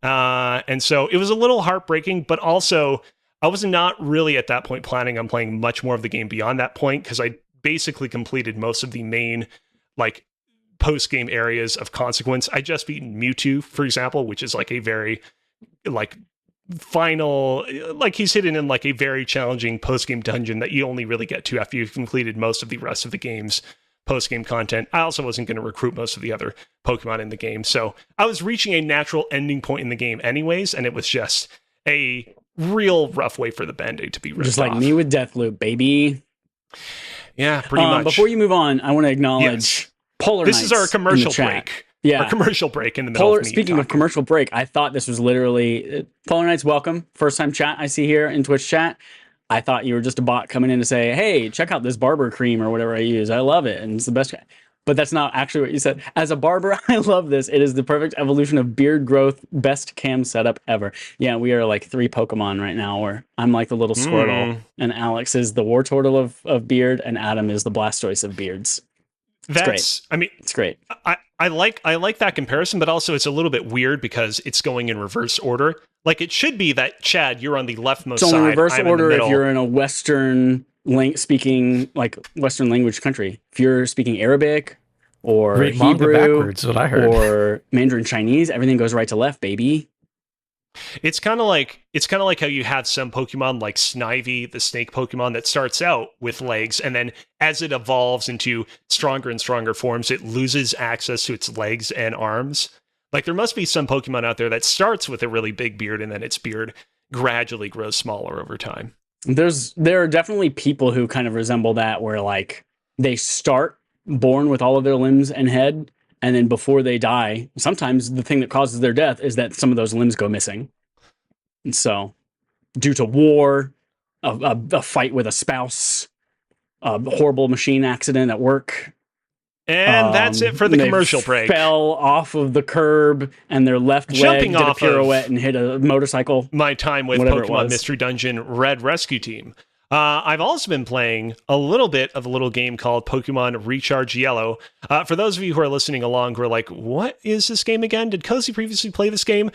And so it was a little heartbreaking, but also I was not really at that point planning on playing much more of the game beyond that point, because I basically completed most of the main like post-game areas of consequence. I just beaten Mewtwo, for example, which is like a very like final, like he's hidden in like a very challenging post-game dungeon that you only really get to after you've completed most of the rest of the game's post-game content. I also wasn't going to recruit most of the other Pokemon in the game, so I was reaching a natural ending point in the game anyways, and it was just a real rough way for the Band-Aid to be ripped just like off. me with Deathloop, baby. Yeah, pretty much. Before you move on, I want to acknowledge Polar This Knights is our commercial in the chat. break. Yeah. Our commercial break in the middle of me Speaking of talking. commercial break, I thought this was literally Polar Knights. Welcome, first time chat I see here in Twitch chat. I thought you were just a bot coming in to say, "Hey, check out this barber cream or whatever I use. I love it, and it's the best." But that's not actually what you said. As a barber, I love this. It is the perfect evolution of beard growth, best cam setup ever. Yeah, we are like 3 Pokemon right now, where I'm like the little Squirtle, and Alex is the Wartortle of beard, and Adam is the Blastoise of beards. That's great. I mean, It's great. I like that comparison, but also it's a little bit weird because it's going in reverse order. Like it should be that, Chad, you're on the leftmost It's only side. reverse I'm order in the if middle. you're in a Western speaking, like Western language country. If you're speaking Arabic or Read manga Hebrew backwards, what I heard. or Mandarin Chinese, everything goes right to left, baby. It's kind of like how you have some Pokemon like Snivy, the snake Pokemon, that starts out with legs, and then as it evolves into stronger and stronger forms, it loses access to its legs and arms. Like there must be some Pokemon out there that starts with a really big beard, and then its beard gradually grows smaller over time. There are definitely people who kind of resemble that, where like they start born with all of their limbs and head, and then before they die, sometimes the thing that causes their death is that some of those limbs go missing. And so, due to war, a fight with a spouse, a horrible machine accident at work. And that's it for the they commercial break. Fell off of the curb, and their left Jumping leg did a off of pirouette and hit a motorcycle. My time with Whatever it Pokemon was. Mystery Dungeon Red Rescue Team. I've also been playing a little bit of a little game called Pokemon Recharge Yellow. For those of you who are listening along who are like, what is this game again? Did Kozi previously play this game?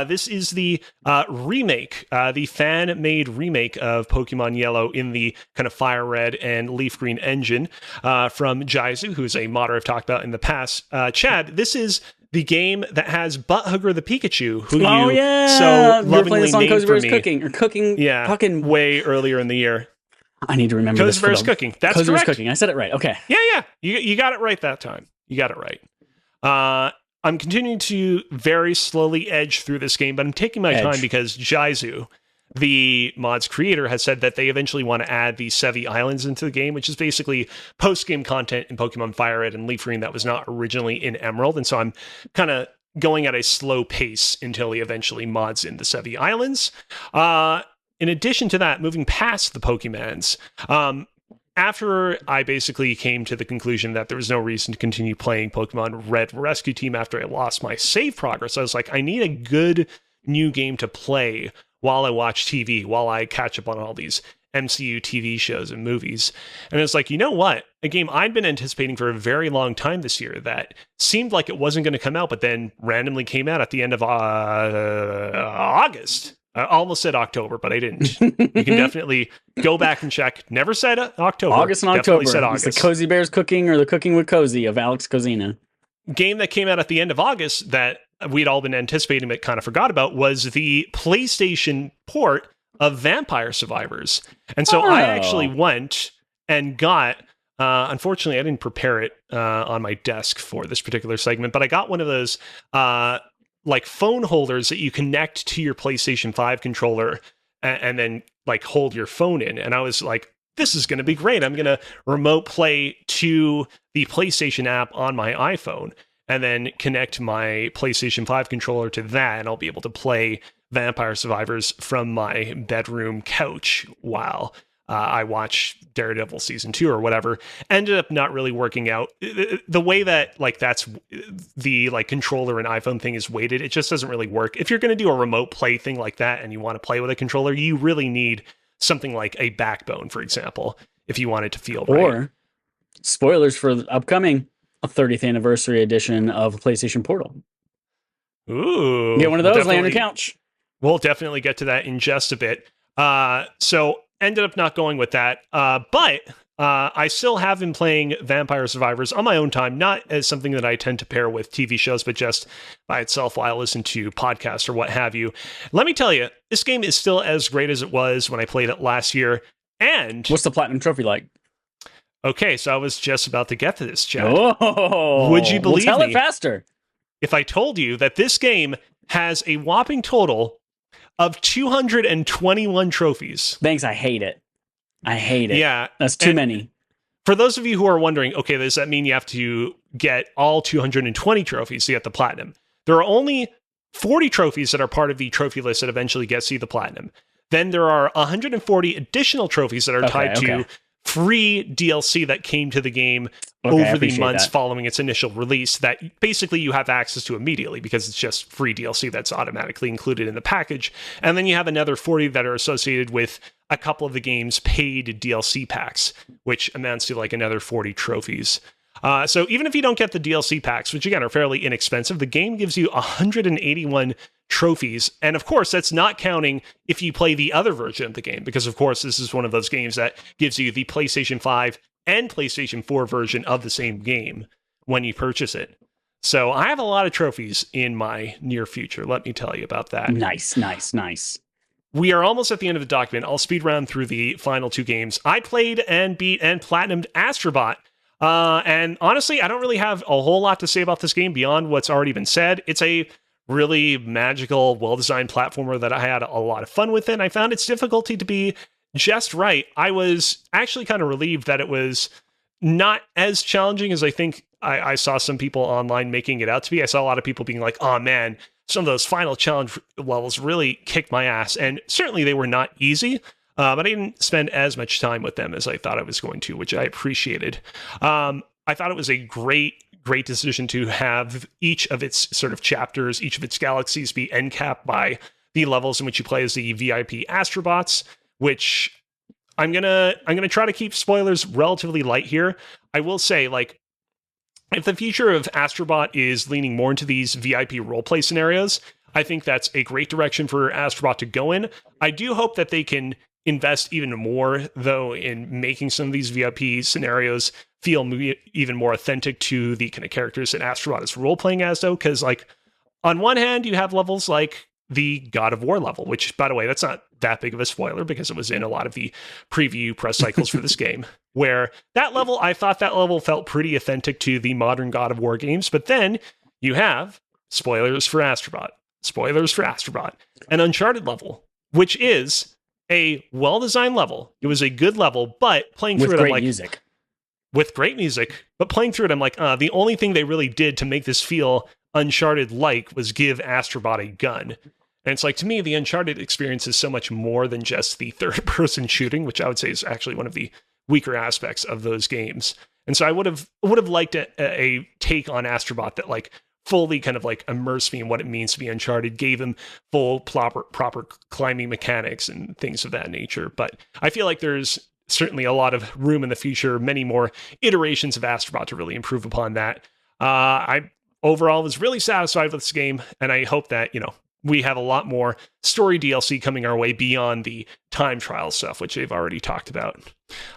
This is the remake, the fan-made remake of Pokemon Yellow in the kind of Fire Red and Leaf Green engine from Jaizu, who's a modder I've talked about in the past. Chad, this is the game that has Butthugger the Pikachu, who Oh you yeah, so you were playing lovingly this on named Kozi for Bear's me. cooking. Yeah, Fucking. way earlier in the year. I need to remember this. Kozi Bear's Cooking. That's Kozi Bear's correct. Cooking. I said it right. Okay. Yeah. You got it right that time. You got it right. I'm continuing to very slowly edge through this game, but I'm taking my time because Jaizu, the mod's creator, has said that they eventually want to add the Sevi Islands into the game, which is basically post-game content in Pokemon Fire Red and Leaf Green that was not originally in Emerald. And so I'm kind of going at a slow pace until he eventually mods in the Sevi Islands. In addition to that, moving past the Pokemons, after I basically came to the conclusion that there was no reason to continue playing Pokemon Red Rescue Team after I lost my save progress, I was like, I need a good new game to play while I watch TV, while I catch up on all these MCU TV shows and movies. And it's like, you know what? A game I'd been anticipating for a very long time this year that seemed like it wasn't going to come out, but then randomly came out at the end of August. I almost said October, but I didn't. You can definitely go back and check. Never said October. August and Definitely October. said August. It's the Kozi Bear's Cooking or the Cooking with Kozi of Alex Kozina. Game that came out at the end of August that we'd all been anticipating but kind of forgot about was the PlayStation port of Vampire Survivors. And so I actually went and got, unfortunately, I didn't prepare it on my desk for this particular segment, but I got one of those like phone holders that you connect to your PlayStation 5 controller and then like hold your phone in. And I was like, this is going to be great. I'm going to remote play to the PlayStation app on my iPhone and then connect my PlayStation 5 controller to that. And I'll be able to play Vampire Survivors from my bedroom couch while I watch Daredevil season 2 or whatever. Ended up not really working out. The way that like that's the like controller and iPhone thing is weighted, it just doesn't really work. If you're going to do a remote play thing like that and you want to play with a controller, you really need something like a backbone, for example, if you want it to feel right. Or spoilers for the upcoming 30th anniversary edition of PlayStation Portal. Ooh, Get one of those, lay on your couch. We'll definitely get to that in just a bit. So ended up not going with that. But I still have been playing Vampire Survivors on my own time, not as something that I tend to pair with TV shows, but just by itself while I listen to podcasts or what have you. Let me tell you, this game is still as great as it was when I played it last year. And what's the Platinum Trophy like? Okay, so I was just about to get to this, Chad. Oh, would you believe tell me it faster if I told you that this game has a whopping total of 221 trophies? Thanks, I hate it. I hate it. Yeah. That's too many. For those of you who are wondering, okay, does that mean you have to get all 220 trophies to get the platinum? There are only 40 trophies that are part of the trophy list that eventually gets you the platinum. Then there are 140 additional trophies that are tied to free DLC that came to the game over the months following its initial release that basically you have access to immediately because it's just free DLC that's automatically included in the package. And then you have another 40 that are associated with a couple of the game's paid DLC packs, which amounts to like another 40 trophies. So even if you don't get the DLC packs, which again are fairly inexpensive, the game gives you 181 trophies. And of course, that's not counting if you play the other version of the game, because of course, this is one of those games that gives you the PlayStation 5 and PlayStation 4 version of the same game when you purchase it. So I have a lot of trophies in my near future. Let me tell you about that. Nice. We are almost at the end of the document. I'll speed round through the final two games. I played and beat and platinumed Astrobot. And honestly, I don't really have a whole lot to say about this game beyond what's already been said. It's a really magical, well-designed platformer that I had a lot of fun with, and I found its difficulty to be just right. I was actually kind of relieved that it was not as challenging as I think I saw some people online making it out to be. I saw a lot of people being like, oh man, some of those final challenge levels really kicked my ass, and certainly they were not easy. But I didn't spend as much time with them as I thought I was going to, which I appreciated. I thought it was a great decision to have each of its sort of chapters, each of its galaxies be end capped by the levels in which you play as the VIP Astrobots, which I'm gonna try to keep spoilers relatively light here. I will say, like, if the future of Astrobot is leaning more into these VIP roleplay scenarios, I think that's a great direction for Astrobot to go in. I do hope that they can invest even more, though, in making some of these VIP scenarios feel even more authentic to the kind of characters that Astrobot is role-playing as, though, because, like, on one hand, you have levels like the God of War level, which, by the way, that's not that big of a spoiler because it was in a lot of the preview press cycles for this game, where that level, I thought that level felt pretty authentic to the modern God of War games. But then you have, spoilers for Astrobot, an Uncharted level, which is a well-designed level. It was a good level, but playing through it, I'm like, music. With great music, but playing through it, I'm like, the only thing they really did to make this feel Uncharted-like was give Astrobot a gun. And it's like, to me, the Uncharted experience is so much more than just the third-person shooting, which I would say is actually one of the weaker aspects of those games. And so I would have liked a take on Astrobot that, like, fully kind of like immersed me in what it means to be Uncharted, gave him full proper climbing mechanics and things of that nature. But I feel like there's certainly a lot of room in the future, many more iterations of Astrobot to really improve upon that. I overall was really satisfied with this game, and I hope that, we have a lot more story DLC coming our way beyond the time trial stuff, which they've already talked about.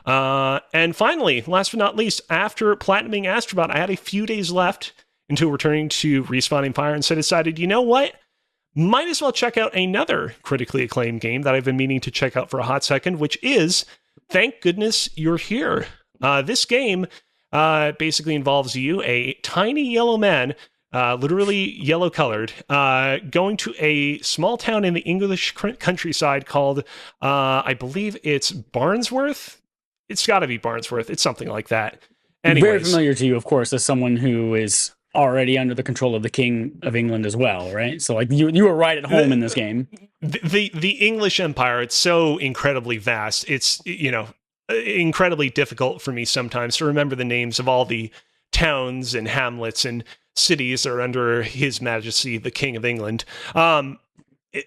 And finally, last but not least, after platinuming Astrobot, I had a few days left until returning to Respawning Fire, and so I decided, you know what? Might as well check out another critically acclaimed game that I've been meaning to check out for a hot second, which is Thank Goodness You're Here. This game basically involves you, a tiny yellow man, literally yellow colored, going to a small town in the English countryside called, I believe it's Barnsworth. It's got to be Barnsworth. It's something like that. Anyways, very familiar to you, of course, as someone who is already under the control of the King of England as well, right? So, like, you were right at home in this game. The English Empire, it's so incredibly vast. It's, incredibly difficult for me sometimes to remember the names of all the towns and hamlets and cities that are under His Majesty, the King of England.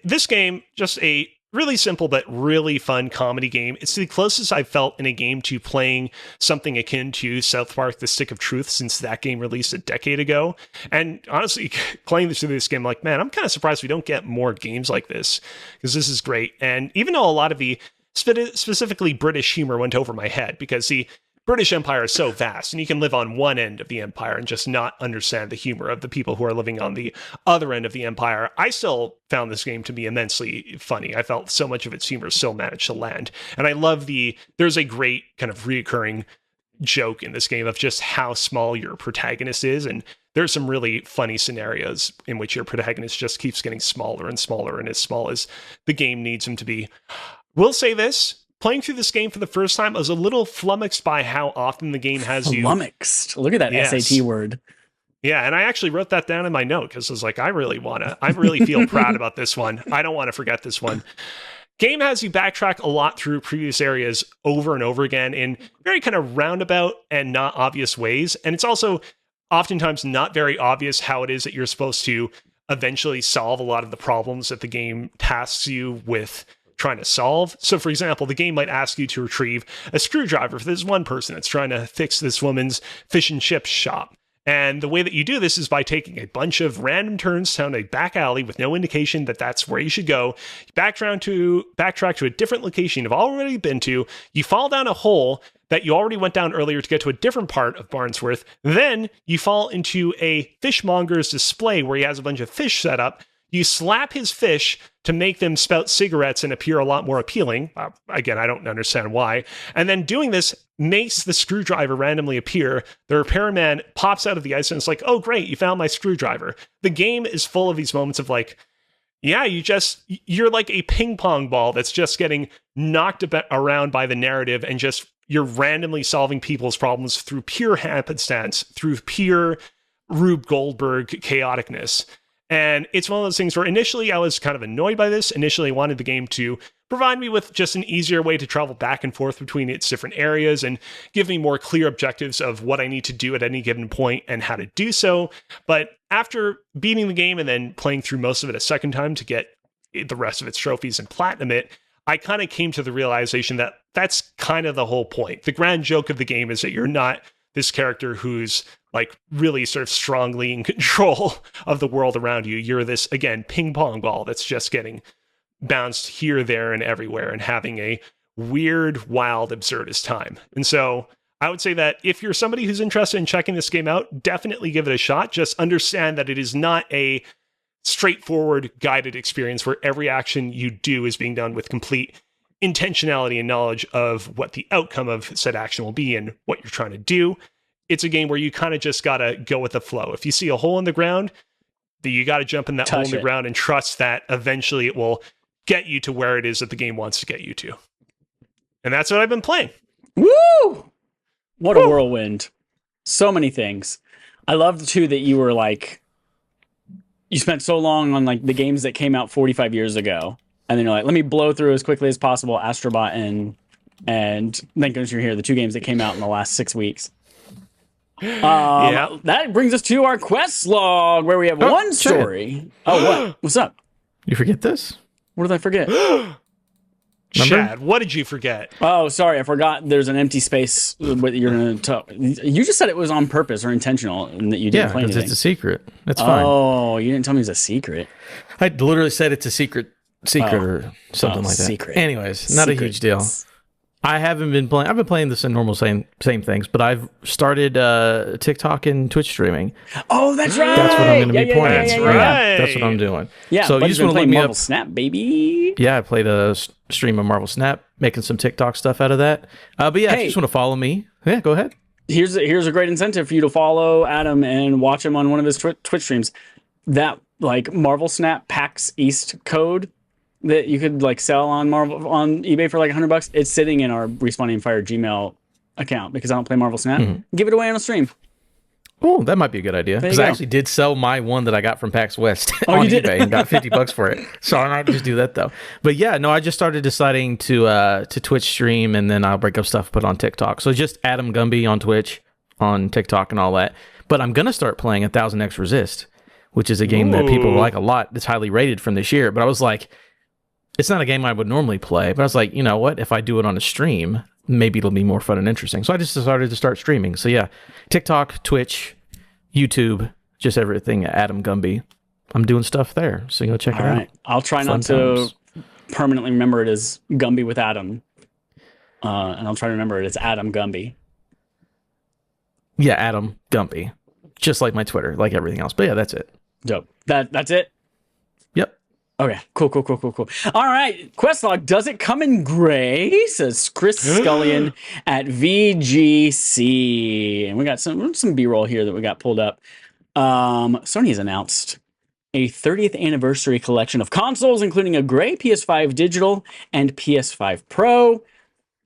This game, just a really simple but really fun comedy game. It's the closest I've felt in a game to playing something akin to South Park: The Stick of Truth since that game released a decade ago. And honestly, playing through this game, I'm like, man, I'm kind of surprised we don't get more games like this, because this is great. And even though a lot of the specifically British humor went over my head, because the British Empire is so vast, and you can live on one end of the empire and just not understand the humor of the people who are living on the other end of the empire, I still found this game to be immensely funny. I felt so much of its humor still managed to land. And I love there's a great kind of reoccurring joke in this game of just how small your protagonist is, and there's some really funny scenarios in which your protagonist just keeps getting smaller and smaller, and as small as the game needs him to be. Will say this, playing through this game for the first time, I was a little flummoxed by how often the game has you... Flummoxed. Look at that SAT word. Yeah, and I actually wrote that down in my note because I was like, I really feel proud about this one. I don't want to forget this one. Game has you backtrack a lot through previous areas over and over again in very kind of roundabout and not obvious ways. And it's also oftentimes not very obvious how it is that you're supposed to eventually solve a lot of the problems that the game tasks you with trying to solve. So, for example, the game might ask you to retrieve a screwdriver for this one person that's trying to fix this woman's fish and chips shop. And the way that you do this is by taking a bunch of random turns down a back alley with no indication that that's where you should go. You backtrack to a different location you've already been to. You fall down a hole that you already went down earlier to get to a different part of Barnsworth. Then you fall into a fishmonger's display where he has a bunch of fish set up. You slap his fish to make them spout cigarettes and appear a lot more appealing. Again, I don't understand why. And then doing this makes the screwdriver randomly appear. The repairman pops out of the ice and it's like, oh, great, you found my screwdriver. The game is full of these moments of like, yeah, you're like a ping pong ball that's just getting knocked around by the narrative, and just you're randomly solving people's problems through pure happenstance, through pure Rube Goldberg chaoticness. And it's one of those things where initially I was kind of annoyed by this. Initially, I wanted the game to provide me with just an easier way to travel back and forth between its different areas and give me more clear objectives of what I need to do at any given point and how to do so. But after beating the game and then playing through most of it a second time to get the rest of its trophies and platinum it, I kind of came to the realization that that's kind of the whole point. The grand joke of the game is that you're not this character who's like really sort of strongly in control of the world around you. You're this, again, ping pong ball that's just getting bounced here, there, and everywhere and having a weird, wild, absurdist time. And so I would say that if you're somebody who's interested in checking this game out, definitely give it a shot. Just understand that it is not a straightforward guided experience where every action you do is being done with complete intentionality and knowledge of what the outcome of said action will be and what you're trying to do. It's a game where you kind of just got to go with the flow. If you see a hole in the ground, you got to jump in that hole in the ground and trust that eventually it will get you to where it is that the game wants to get you to. And that's what I've been playing. Woo! What a whirlwind. So many things. I loved too that you were like, you spent so long on like the games that came out 45 years ago. And then you're like, let me blow through as quickly as possible Astrobot and thank goodness you're here, the 2 games that came out in the last 6 weeks. That brings us to our quest log where we have one story. Oh, what? What's up? You forget this? What did I forget? Chad, what did you forget? Oh, sorry, I forgot there's an empty space what you're going to talk. You just said it was on purpose or intentional and that you didn't play anything. It's a secret. That's fine. Oh, you didn't tell me it was a secret. I literally said it's a secret or something like that. Secret. Anyways, not a huge deal. I haven't been playing. I've been playing the same things, but I've started TikTok and Twitch streaming. Oh, that's right. That's what I'm going to be playing. That's right. That's what I'm doing. Yeah. So you just want to look me Marvel up. Snap, baby. Yeah, I played a stream of Marvel Snap, making some TikTok stuff out of that. But yeah, if you just want to follow me, yeah, go ahead. Here's a great incentive for you to follow Adam and watch him on one of his Twitch streams. That like Marvel Snap PAX East code that you could like sell on eBay for like $100. It's sitting in our Respawning Fire Gmail account because I don't play Marvel Snap. Give it away on a stream. Oh, that might be a good idea. Because I actually did sell my one that I got from PAX West on eBay and got $50 for it. So I might just do that though. But yeah, no, I just started deciding to Twitch stream and then I'll break up stuff, put on TikTok. So just Adam Gumby on Twitch, on TikTok and all that. But I'm gonna start playing 1000X Resist, which is a game that people like a lot. It's highly rated from this year. But I was like, it's not a game I would normally play, but I was like, you know what? If I do it on a stream, maybe it'll be more fun and interesting. So I just decided to start streaming. So yeah, TikTok, Twitch, YouTube, just everything. Adam Gumby. I'm doing stuff there. So go check it out. I'll try not to permanently remember it as Gumby with Adam. And I'll try to remember it as Adam Gumby. Yeah, Adam Gumby. Just like my Twitter, like everything else. But yeah, that's it. Dope. That's it? Yep. Okay, cool. All right, Questlog, does it come in gray? Says Chris Scullion at VGC. And we got some B-roll here that we got pulled up. Sony has announced a 30th anniversary collection of consoles, including a gray PS5 digital and PS5 Pro.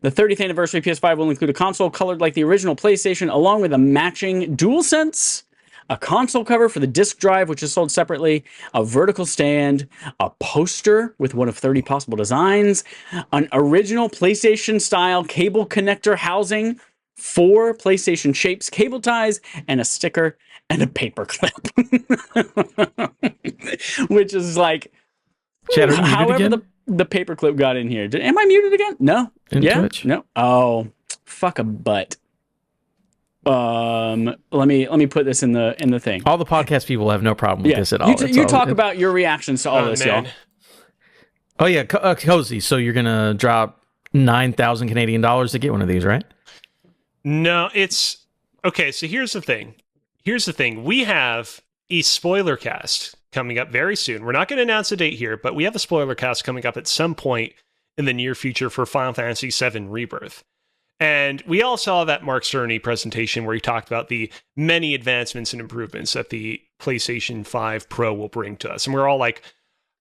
The 30th anniversary PS5 will include a console colored like the original PlayStation, along with a matching DualSense, a console cover for the disc drive, which is sold separately, a vertical stand, a poster with one of 30 possible designs, an original PlayStation-style cable connector housing, 4 PlayStation shapes, cable ties, and a sticker and a paper clip. Which is like, Chad, however the paperclip got in here. Am I muted again? No. Twitch? No. Oh, fuck a butt. Let me put this in the thing. All the podcast people have no problem with this at all. You talk about your reactions to all this, man. y'all. Oh yeah, Kozi. So you're gonna drop 9,000 Canadian dollars to get one of these, right? No, it's okay. So here's the thing. We have a spoiler cast coming up very soon. We're not going to announce a date here, but we have a spoiler cast coming up at some point in the near future for Final Fantasy VII Rebirth. And we all saw that Mark Cerny presentation where he talked about the many advancements and improvements that the PlayStation 5 Pro will bring to us. And we're all like,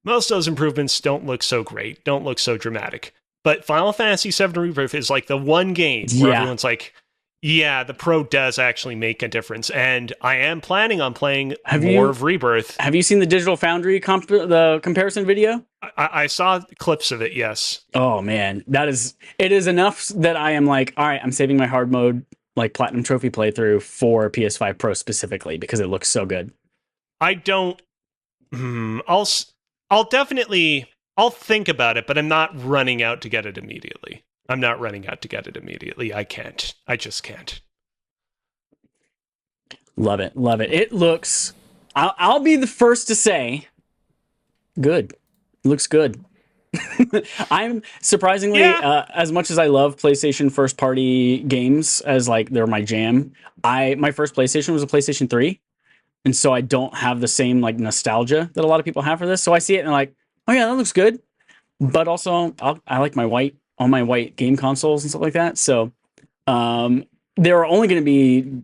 most of those improvements don't look so great, don't look so dramatic. But Final Fantasy VII Rebirth is like the one game where everyone's like, yeah, the Pro does actually make a difference. And I am planning on playing more of Rebirth. Have you seen the Digital Foundry the comparison video? I saw clips of it, yes. Oh, man. It is enough that I am like, all right, I'm saving my hard mode, like Platinum Trophy playthrough for PS5 Pro specifically because it looks so good. I don't... I'll think about it, but I'm not running out to get it immediately. I can't. I just can't. Love it. It looks... I'll be the first to say, good. It looks good. I'm surprisingly, as much as I love PlayStation first party games as like they're my jam, my first PlayStation was a PlayStation 3. And so I don't have the same like nostalgia that a lot of people have for this. So I see it and I'm like, oh yeah, that looks good. But also I like all my white game consoles and stuff like that. So there are only going to be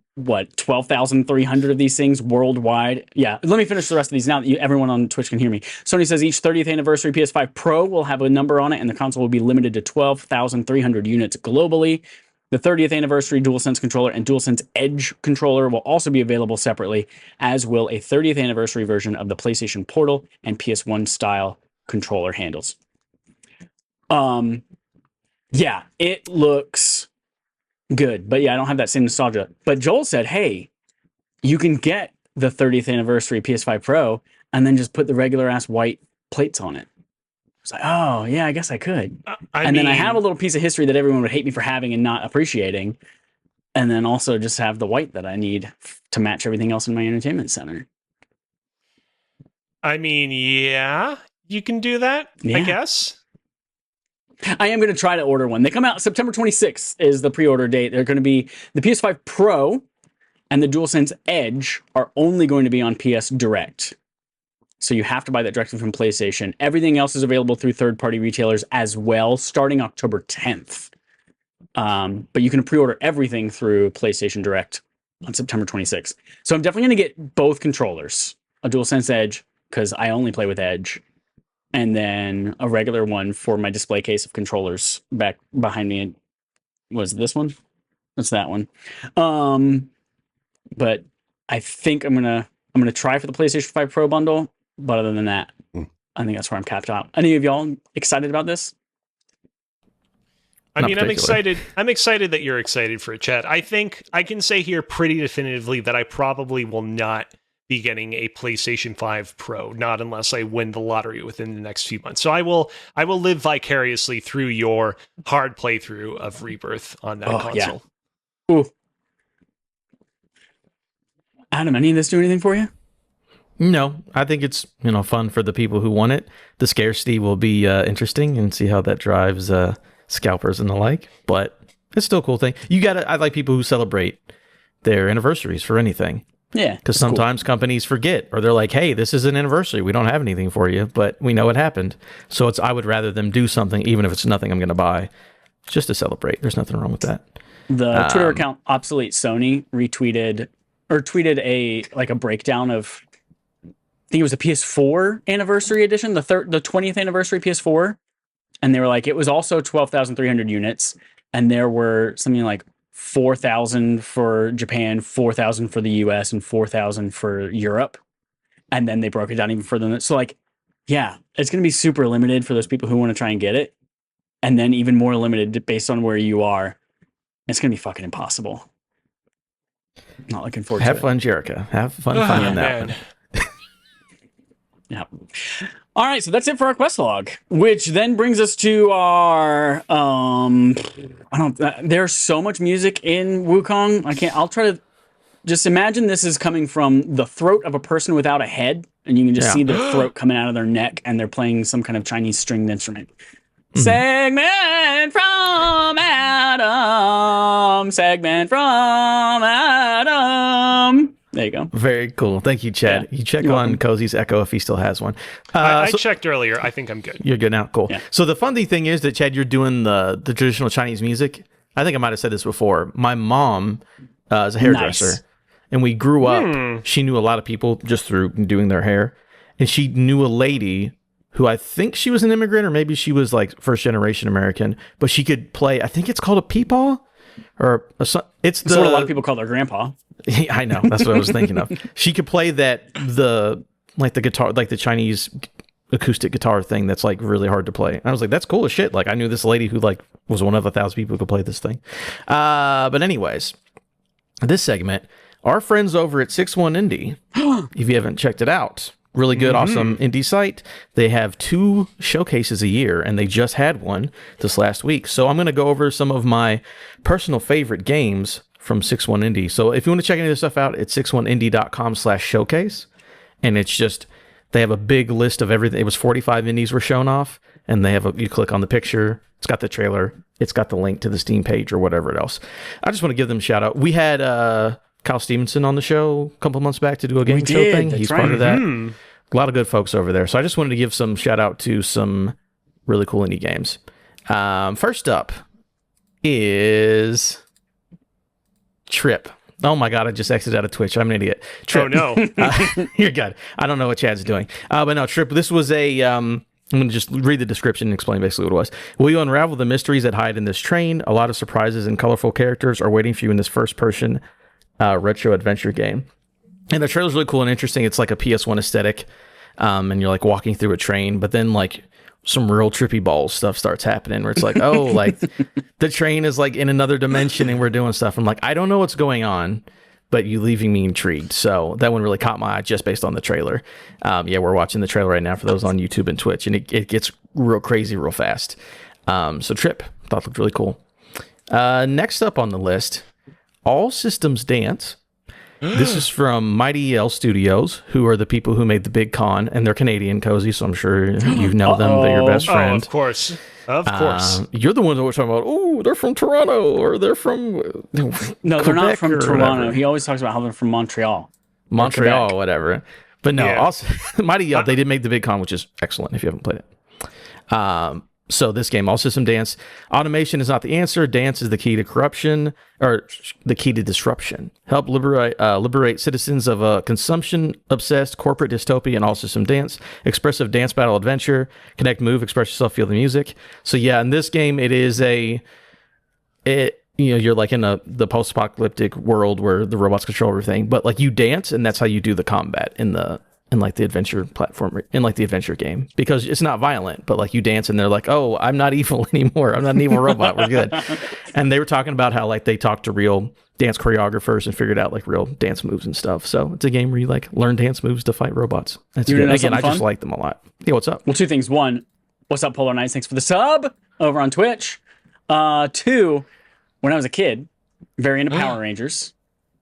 12,300 of these things worldwide. Yeah, let me finish the rest of these now that everyone on Twitch can hear me. Sony says each 30th anniversary PS5 Pro will have a number on it, and the console will be limited to 12,300 units globally. The 30th anniversary DualSense controller and DualSense Edge controller will also be available separately, as will a 30th anniversary version of the PlayStation Portal and PS1 style controller handles. Yeah, it looks good, but yeah, I don't have that same nostalgia. But Joel said, hey, you can get the 30th anniversary PS5 Pro and then just put the regular ass white plates on it. I was like, oh yeah, I guess I could. Then I have a little piece of history that everyone would hate me for having and not appreciating, and then also just have the white that I need to match everything else in my entertainment center. I mean, yeah, you can do that, I guess. I am going to try to order one. They come out September 26th is the pre-order date. They're going to be the PS5 Pro and the DualSense Edge are only going to be on PS Direct. So you have to buy that directly from PlayStation. Everything else is available through third-party retailers as well, starting October 10th. But you can pre-order everything through PlayStation Direct on September 26th. So I'm definitely going to get both controllers, a DualSense Edge, because I only play with Edge, and then a regular one for my display case of controllers back behind me. Was this one? That's that one. But I think I'm gonna try for the PlayStation 5 Pro bundle. But other than that, I think that's where I'm capped out. Any of y'all excited about this? I mean, I'm excited. I'm excited that you're excited for it, Chad. I think I can say here pretty definitively that I probably will not be getting a PlayStation 5 Pro, not unless I win the lottery within the next few months. So I will live vicariously through your hard playthrough of Rebirth on that console. Yeah. Ooh. Adam, any of this do anything for you? No, I think it's fun for the people who want it. The scarcity will be interesting and see how that drives scalpers and the like. But it's still a cool thing. I like people who celebrate their anniversaries for anything. Yeah, because sometimes companies forget, or they're like, "Hey, this is an anniversary. We don't have anything for you, but we know it happened." So I would rather them do something, even if it's nothing I'm going to buy, just to celebrate. There's nothing wrong with that. The Twitter account Obsolete Sony tweeted a breakdown of, I think it was a PS4 anniversary edition, the 20th anniversary PS4, and they were like, it was also 12,300 units, and there were something like 4,000 for Japan, 4,000 for the US, and 4,000 for Europe. And then they broke it down even further than that. So yeah, it's going to be super limited for those people who want to try and get it. And then even more limited based on where you are. It's going to be fucking impossible. Not looking forward to it. Have fun, Jerica. Have fun finding that one. Yeah. All right, so that's it for our quest log, which then brings us to our there's so much music in Wukong. I'll try to just imagine this is coming from the throat of a person without a head, and you can just see their throat coming out of their neck, and they're playing some kind of Chinese stringed instrument. Mm-hmm. Segment from Adam. Segment from Adam. There you go. Very cool. Thank you, Chad. Yeah. You check on Kozi's Echo if he still has one. I checked earlier. I think I'm good. You're good now. Cool. Yeah. So the funny thing is that, Chad, you're doing the traditional Chinese music. I think I might have said this before. My mom is a hairdresser, and we grew up. She knew a lot of people just through doing their hair, and she knew a lady who I think she was an immigrant, or maybe she was like first generation American, but she could play. I think it's called a peepaw, or it's what a lot of people call their grandpa. I know, that's what I was thinking of. She could play the guitar, like the Chinese acoustic guitar thing that's like really hard to play. And I was like, that's cool as shit. Like, I knew this lady who like was one of 1,000 people who could play this thing. But anyways, this segment, our friends over at 61 Indie, if you haven't checked it out, really good, awesome indie site. They have 2 showcases a year, and they just had one this last week. So I'm going to go over some of my personal favorite games from 61 Indie. So if you want to check any of this stuff out, it's 61indie.com/showcase. And it's just They have a big list of everything. It was 45 indies were shown off, and they have you click on the picture. It's got the trailer. It's got the link to the Steam page or whatever else. I just want to give them a shout out. We had Kyle Stevenson on the show a couple months back to do a game show thing. He's part of that. A lot of good folks over there. So I just wanted to give some shout out to some really cool indie games. First up is Trip. Oh my God, I just exited out of Twitch. I'm an idiot. Trip. Oh no. You're good. I don't know what Chad's doing. But no, Trip, this was a... I'm going to just read the description and explain basically what it was. Will you unravel the mysteries that hide in this train? A lot of surprises and colorful characters are waiting for you in this first-person retro adventure game. And the trailer's really cool and interesting. It's like a PS1 aesthetic, and you're like walking through a train, but then like some real trippy balls stuff starts happening where it's like, oh, like the train is like in another dimension and we're doing stuff. I'm like, I don't know what's going on, but you leaving me intrigued. So that one really caught my eye just based on the trailer. Yeah, we're watching the trailer right now for those on YouTube and Twitch, and it gets real crazy real fast. So Trip, thought looked really cool. Next up on the list, All Systems Dance. This is from Mighty EL Studios, who are the people who made the Big Con, and they're Canadian, Kozi, so I'm sure you know them. They're your best friend. Oh, of course. Of course. You're the ones that were talking about, oh, they're from Toronto, or they're from No, they're not from Toronto. Whatever. He always talks about how they're from Montreal. Montreal, whatever. But no, Yeah. also, Mighty EL, they did make the Big Con, which is excellent if you haven't played it. So this game, All System Dance, automation is not the answer. Dance is the key to corruption, or the key to disruption. Help liberate citizens of a consumption-obsessed corporate dystopia in All System Dance. Expressive dance battle adventure. Connect, move, express yourself, feel the music. So yeah, in this game, you're like in the post-apocalyptic world where the robots control everything, but like you dance, and that's how you do the combat in like the adventure platform, in like the adventure game, because it's not violent, but like you dance and they're like, oh, I'm not evil anymore. I'm not an evil robot. We're good. And they were talking about how like they talked to real dance choreographers and figured out like real dance moves and stuff. So it's a game where you like learn dance moves to fight robots. That's good. Again, I just like them a lot. Yeah, what's up? Well, two things. One, what's up, Polar Knights? Thanks for the sub over on Twitch. Two, when I was a kid, very into Power Rangers,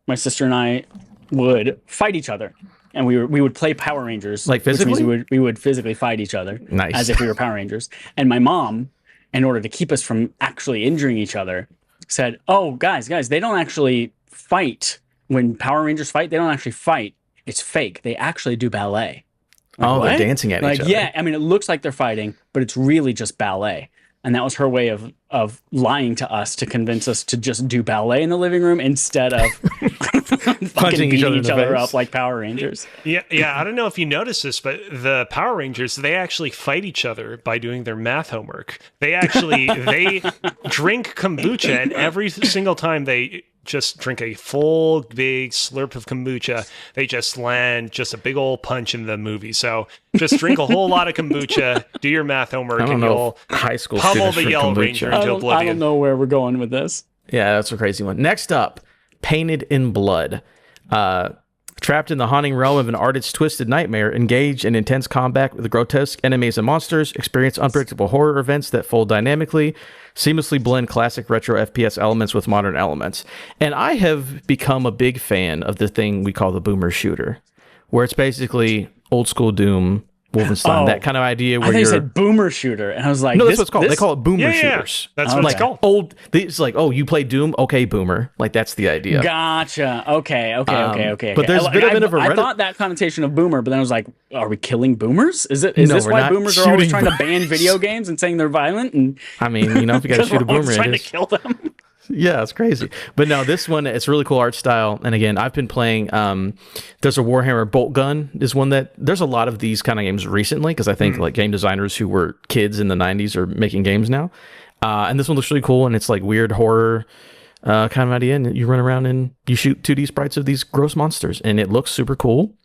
my sister and I would fight each other. And we would play Power Rangers, like physically. Which means we would physically fight each other, nice, as if we were Power Rangers. And my mom, in order to keep us from actually injuring each other, said, "Oh, guys, they don't actually fight when Power Rangers fight. They don't actually fight. It's fake. They actually do ballet." Like, they're dancing at each other. Yeah, I mean, it looks like they're fighting, but it's really just ballet. And that was her way of lying to us to convince us to just do ballet in the living room instead of fucking beating each other up like Power Rangers. Yeah. I don't know if you noticed this, but the Power Rangers, they actually fight each other by doing their math homework. They drink kombucha, and every single time they just drink a full big slurp of kombucha, they just land just a big old punch in the movie. So just drink a whole lot of kombucha, do your math homework, and you'll high school pummel the Yellow Ranger into oblivion. I don't know where we're going with this. Yeah, that's a crazy one. Next up, Painted in Blood. Trapped in the haunting realm of an artist's twisted nightmare, engage in intense combat with grotesque enemies and monsters, experience unpredictable horror events that fold dynamically, seamlessly blend classic retro FPS elements with modern elements. And I have become a big fan of the thing we call the boomer shooter, where it's basically old school Doom, Wolfenstein, that kind of idea. Where I thought you said boomer shooter, and I was like, no, that's what it's called. They call it boomer shooters. Yeah. That's what it's called. Old. It's like, oh, you play Doom? Okay, boomer. Like that's the idea. Gotcha. Okay. But there's a bit of a I thought that connotation of boomer, but then I was like, are we killing boomers? Is this why boomers are always trying to ban video games and saying they're violent? And I mean, if you got to shoot a boomer, trying to kill them. Yeah, it's crazy. But no, this one, it's really cool art style. And again, I've been playing, there's a Warhammer Bolt Gun is one that, there's a lot of these kind of games recently, because I think like game designers who were kids in the 90s are making games now. And this one looks really cool, and it's like weird horror kind of idea. And you run around and you shoot 2D sprites of these gross monsters. And it looks super cool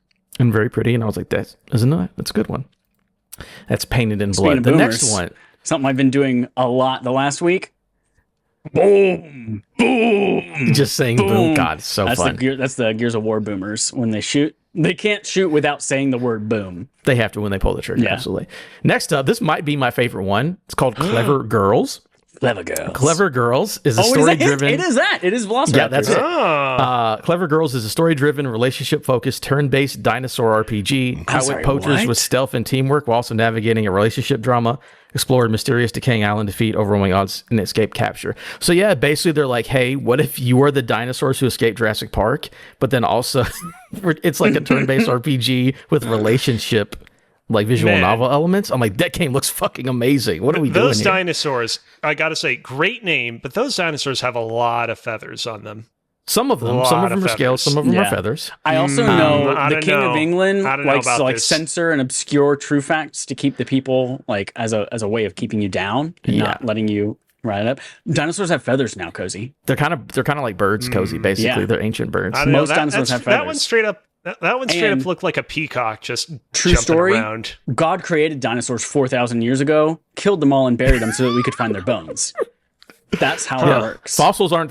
and very pretty. And I was like, that's a good one. That's Painted in Blood. The next one. Something I've been doing a lot the last week. Boom, boom. Just saying boom. God, it's so fun. That's the Gears of War boomers. When they shoot, they can't shoot without saying the word boom. They have to when they pull the trigger, absolutely. Next up, this might be my favorite one. It's called Clever Girls. Clever Girls. Clever Girls is a Oh, story-driven. It is that. It is Velociraptor. Yeah, that's it. Oh. Clever Girls is a story-driven, relationship-focused, turn-based dinosaur RPG. How sorry, it poachers what? with stealth and teamwork while also navigating a relationship drama. Explore a mysterious decaying island, defeat overwhelming odds, and escape capture. So yeah, basically they're like, hey, what if you are the dinosaurs who escaped Jurassic Park? But then also, it's like a turn-based RPG with relationship, like visual novel elements. I'm like, that game looks fucking amazing. What are we doing Those here? dinosaurs, I gotta say, great name, but those dinosaurs have a lot of feathers on them. Some of them are scales, some of them are feathers. I also know I the don't King know. of England I don't know likes about to like this. censor and obscure true facts to keep the people like as a way of keeping you down and not letting you ride up. Dinosaurs have feathers now, Kozi. They're kind of like birds, Cozy. Basically, Yeah. they're ancient birds. I don't know. Most dinosaurs have That one feathers. straight up. That one straight And up looked like a peacock just True jumping story. around. God created dinosaurs 4,000 years ago, killed them all and buried them so that we could find their bones. That's how it works. Fossils aren't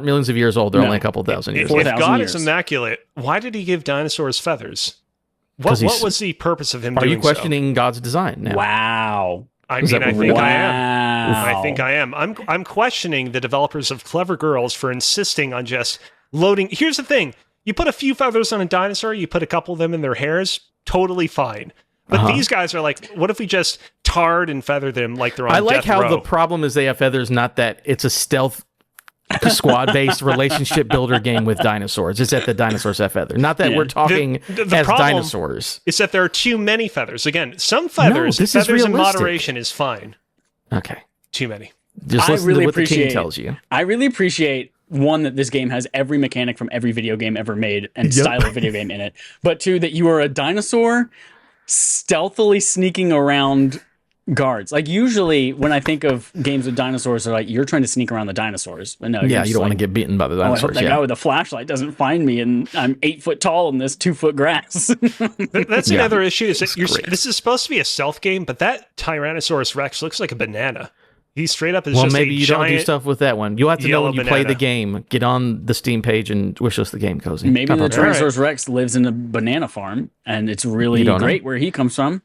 millions of years old. They're only a couple thousand years If old. 4,000 God years. is immaculate, why did he give dinosaurs feathers? 'Cause What he's- was the purpose of him Are doing you questioning God's design now? Wow. so? I Is mean, that I what think we're I am. Wow. I think I am. I'm questioning the developers of Clever Girls for insisting on just loading. Here's the thing: you put a few feathers on a dinosaur, you put a couple of them in their hairs, totally fine. But these guys are like, what if we just tarred and feathered them like they're on I like death how row? the problem is they have feathers, not that it's a stealth squad-based relationship builder game with dinosaurs. It's that the dinosaurs have feathers. Not that we're talking The as problem dinosaurs. is that there are too many feathers. Again, some feathers, this is feathers in realistic. moderation is fine. Okay. Too many. Just I listen really to what the king appreciate tells you. I really appreciate one that this game has every mechanic from every video game ever made and style of video game in it. But two, that you are a dinosaur stealthily sneaking around guards. Like usually when I think of games with dinosaurs, they're like you're trying to sneak around the dinosaurs. But no, you're Yeah, just you don't want to like, get beaten by the oh, I hope dinosaurs. that Yeah. guy with a flashlight doesn't find me, and I'm 8 foot tall in this 2 foot grass. That's another issue. Is that great. this is supposed to be a stealth game, but that Tyrannosaurus Rex looks like a banana. He straight up is Well, just maybe a you giant. don't do stuff with that one. You'll have to know yellow when you play the banana. game. Get on the Steam page and wish us the game, Cozy. Maybe How the about that? Tyrannosaurus Rex lives in a banana farm, and it's really You don't know. great where he comes from.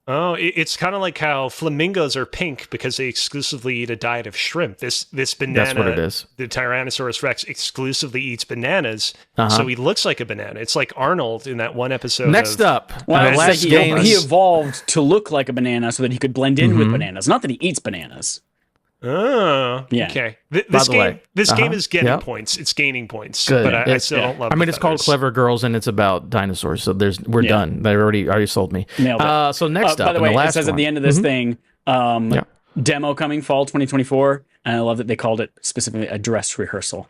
Oh, it's kind of like how flamingos are pink because they exclusively eat a diet of shrimp. This banana, That's what it is. the Tyrannosaurus Rex exclusively eats bananas, so he looks like a banana. It's like Arnold in that one episode. Next of, up, Well, the it's last like game. he evolved to look like a banana so that he could blend in with bananas. Not that he eats bananas. Oh, Yeah. okay. By This the game, way, this game is getting Yep. points. It's gaining points, Good. but I It's- still don't love. I mean, the it's called feathers. Clever Girls, and it's about dinosaurs. So we're done. They already sold me. Nailed it. So next By up, the and way, the last it says one. at the end of this thing, Yeah. demo coming fall 2024, and I love that they called it specifically a dress rehearsal.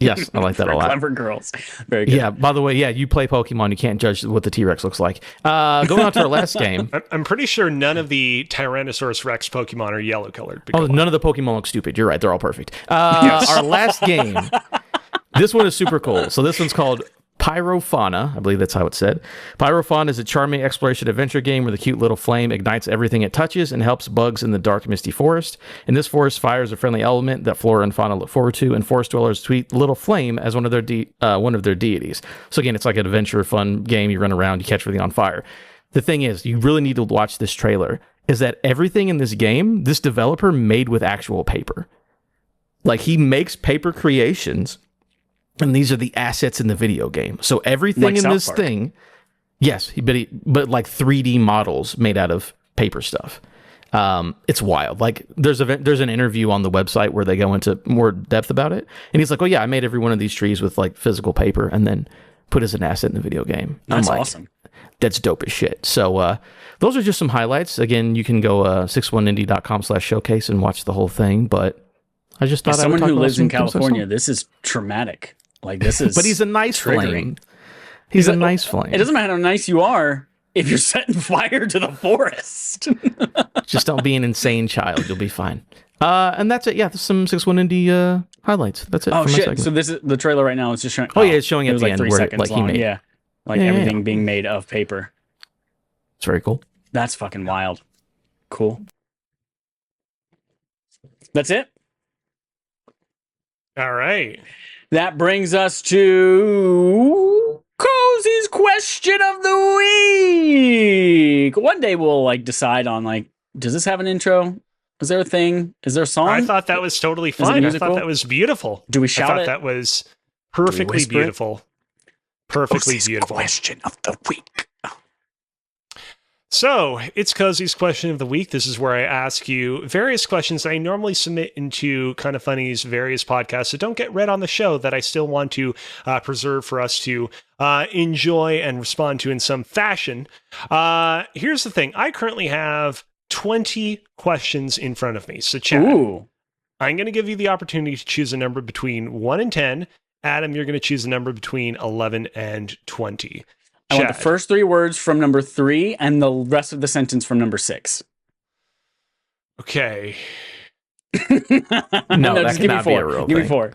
Yes, I like that a lot. Clever girls. Very good. Yeah. By the way, you play Pokemon. You can't judge what the T-Rex looks like. Going on to our last game. I'm pretty sure none of the Tyrannosaurus Rex Pokemon are yellow colored. Oh, none of the Pokemon look stupid. You're right. They're all perfect. Our last game. This one is super cool. So this one's called Pyrofauna. I believe that's how it's said. Pyrofauna is a charming exploration adventure game where the cute little flame ignites everything it touches and helps bugs in the dark, misty forest. In this forest, fire is a friendly element that flora and fauna look forward to, and forest dwellers treat little flame as one of their deities. So again, it's like an adventure, fun game. You run around, you catch everything on fire. The thing is, you really need to watch this trailer, is that everything in this game, this developer made with actual paper. Like, he makes paper creations, and these are the assets in the video game. So everything Like in South this Park. thing, yes, but like 3D models made out of paper stuff. It's wild. Like, there's an interview on the website where they go into more depth about it, and he's like, "Oh yeah, I made every one of these trees with like physical paper, and then put as an asset in the video game." That's I'm like, awesome. That's dope as shit. So those are just some highlights. Again, you can go 61indie.com/showcase and watch the whole thing. But I just thought As I would someone talk who about lives in some things I saw. California, this is traumatic. Like, this is. But he's a nice triggering. flame. He's a nice flame. It doesn't matter how nice you are if you're setting fire to the forest. Just don't be an insane child. You'll be fine. And that's it. Yeah, there's some 61 Indie highlights. That's it. Oh for my shit! segment. So this is the trailer right now. It's just showing. Oh, yeah, it's showing it at was the like end 3 where, seconds like, he long. made it. Yeah, like Yeah, yeah, everything yeah. being made of paper. It's very cool. That's fucking wild. Cool. That's it. All right. That brings us to Kozi's question of the week. One day we'll like decide on like, does this have an intro? Is there a thing? Is there a song? I thought that was totally fine. I thought that was beautiful. Do we shout I thought it? that was perfectly beautiful. Perfectly beautiful. Question of the week. So, it's Kozi's question of the week. This is where I ask you various questions that I normally submit into Kind of Funny's various podcasts that don't get read on the show that I still want to preserve for us to enjoy and respond to in some fashion. Here's the thing. I currently have 20 questions in front of me. So, Chad, I'm going to give you the opportunity to choose a number between 1 and 10. Adam, you're going to choose a number between 11 and 20. I want the first 3 words from number 3 and the rest of the sentence from number 6. Okay. No, that cannot be a real thing. Give me 4.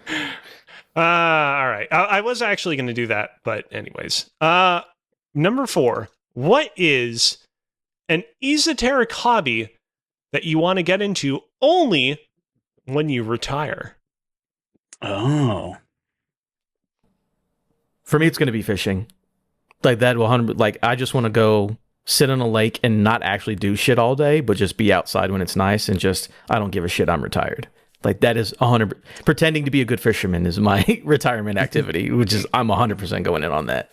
All right. I was actually going to do that, but anyways. Number 4. What is an esoteric hobby that you want to get into only when you retire? Oh. For me, it's going to be fishing. Like that 100. Like I just want to go sit on a lake and not actually do shit all day, but just be outside when it's nice and just I don't give a shit. I'm retired. Like that is 100. Pretending to be a good fisherman is my retirement activity, which is I'm 100% going in on that.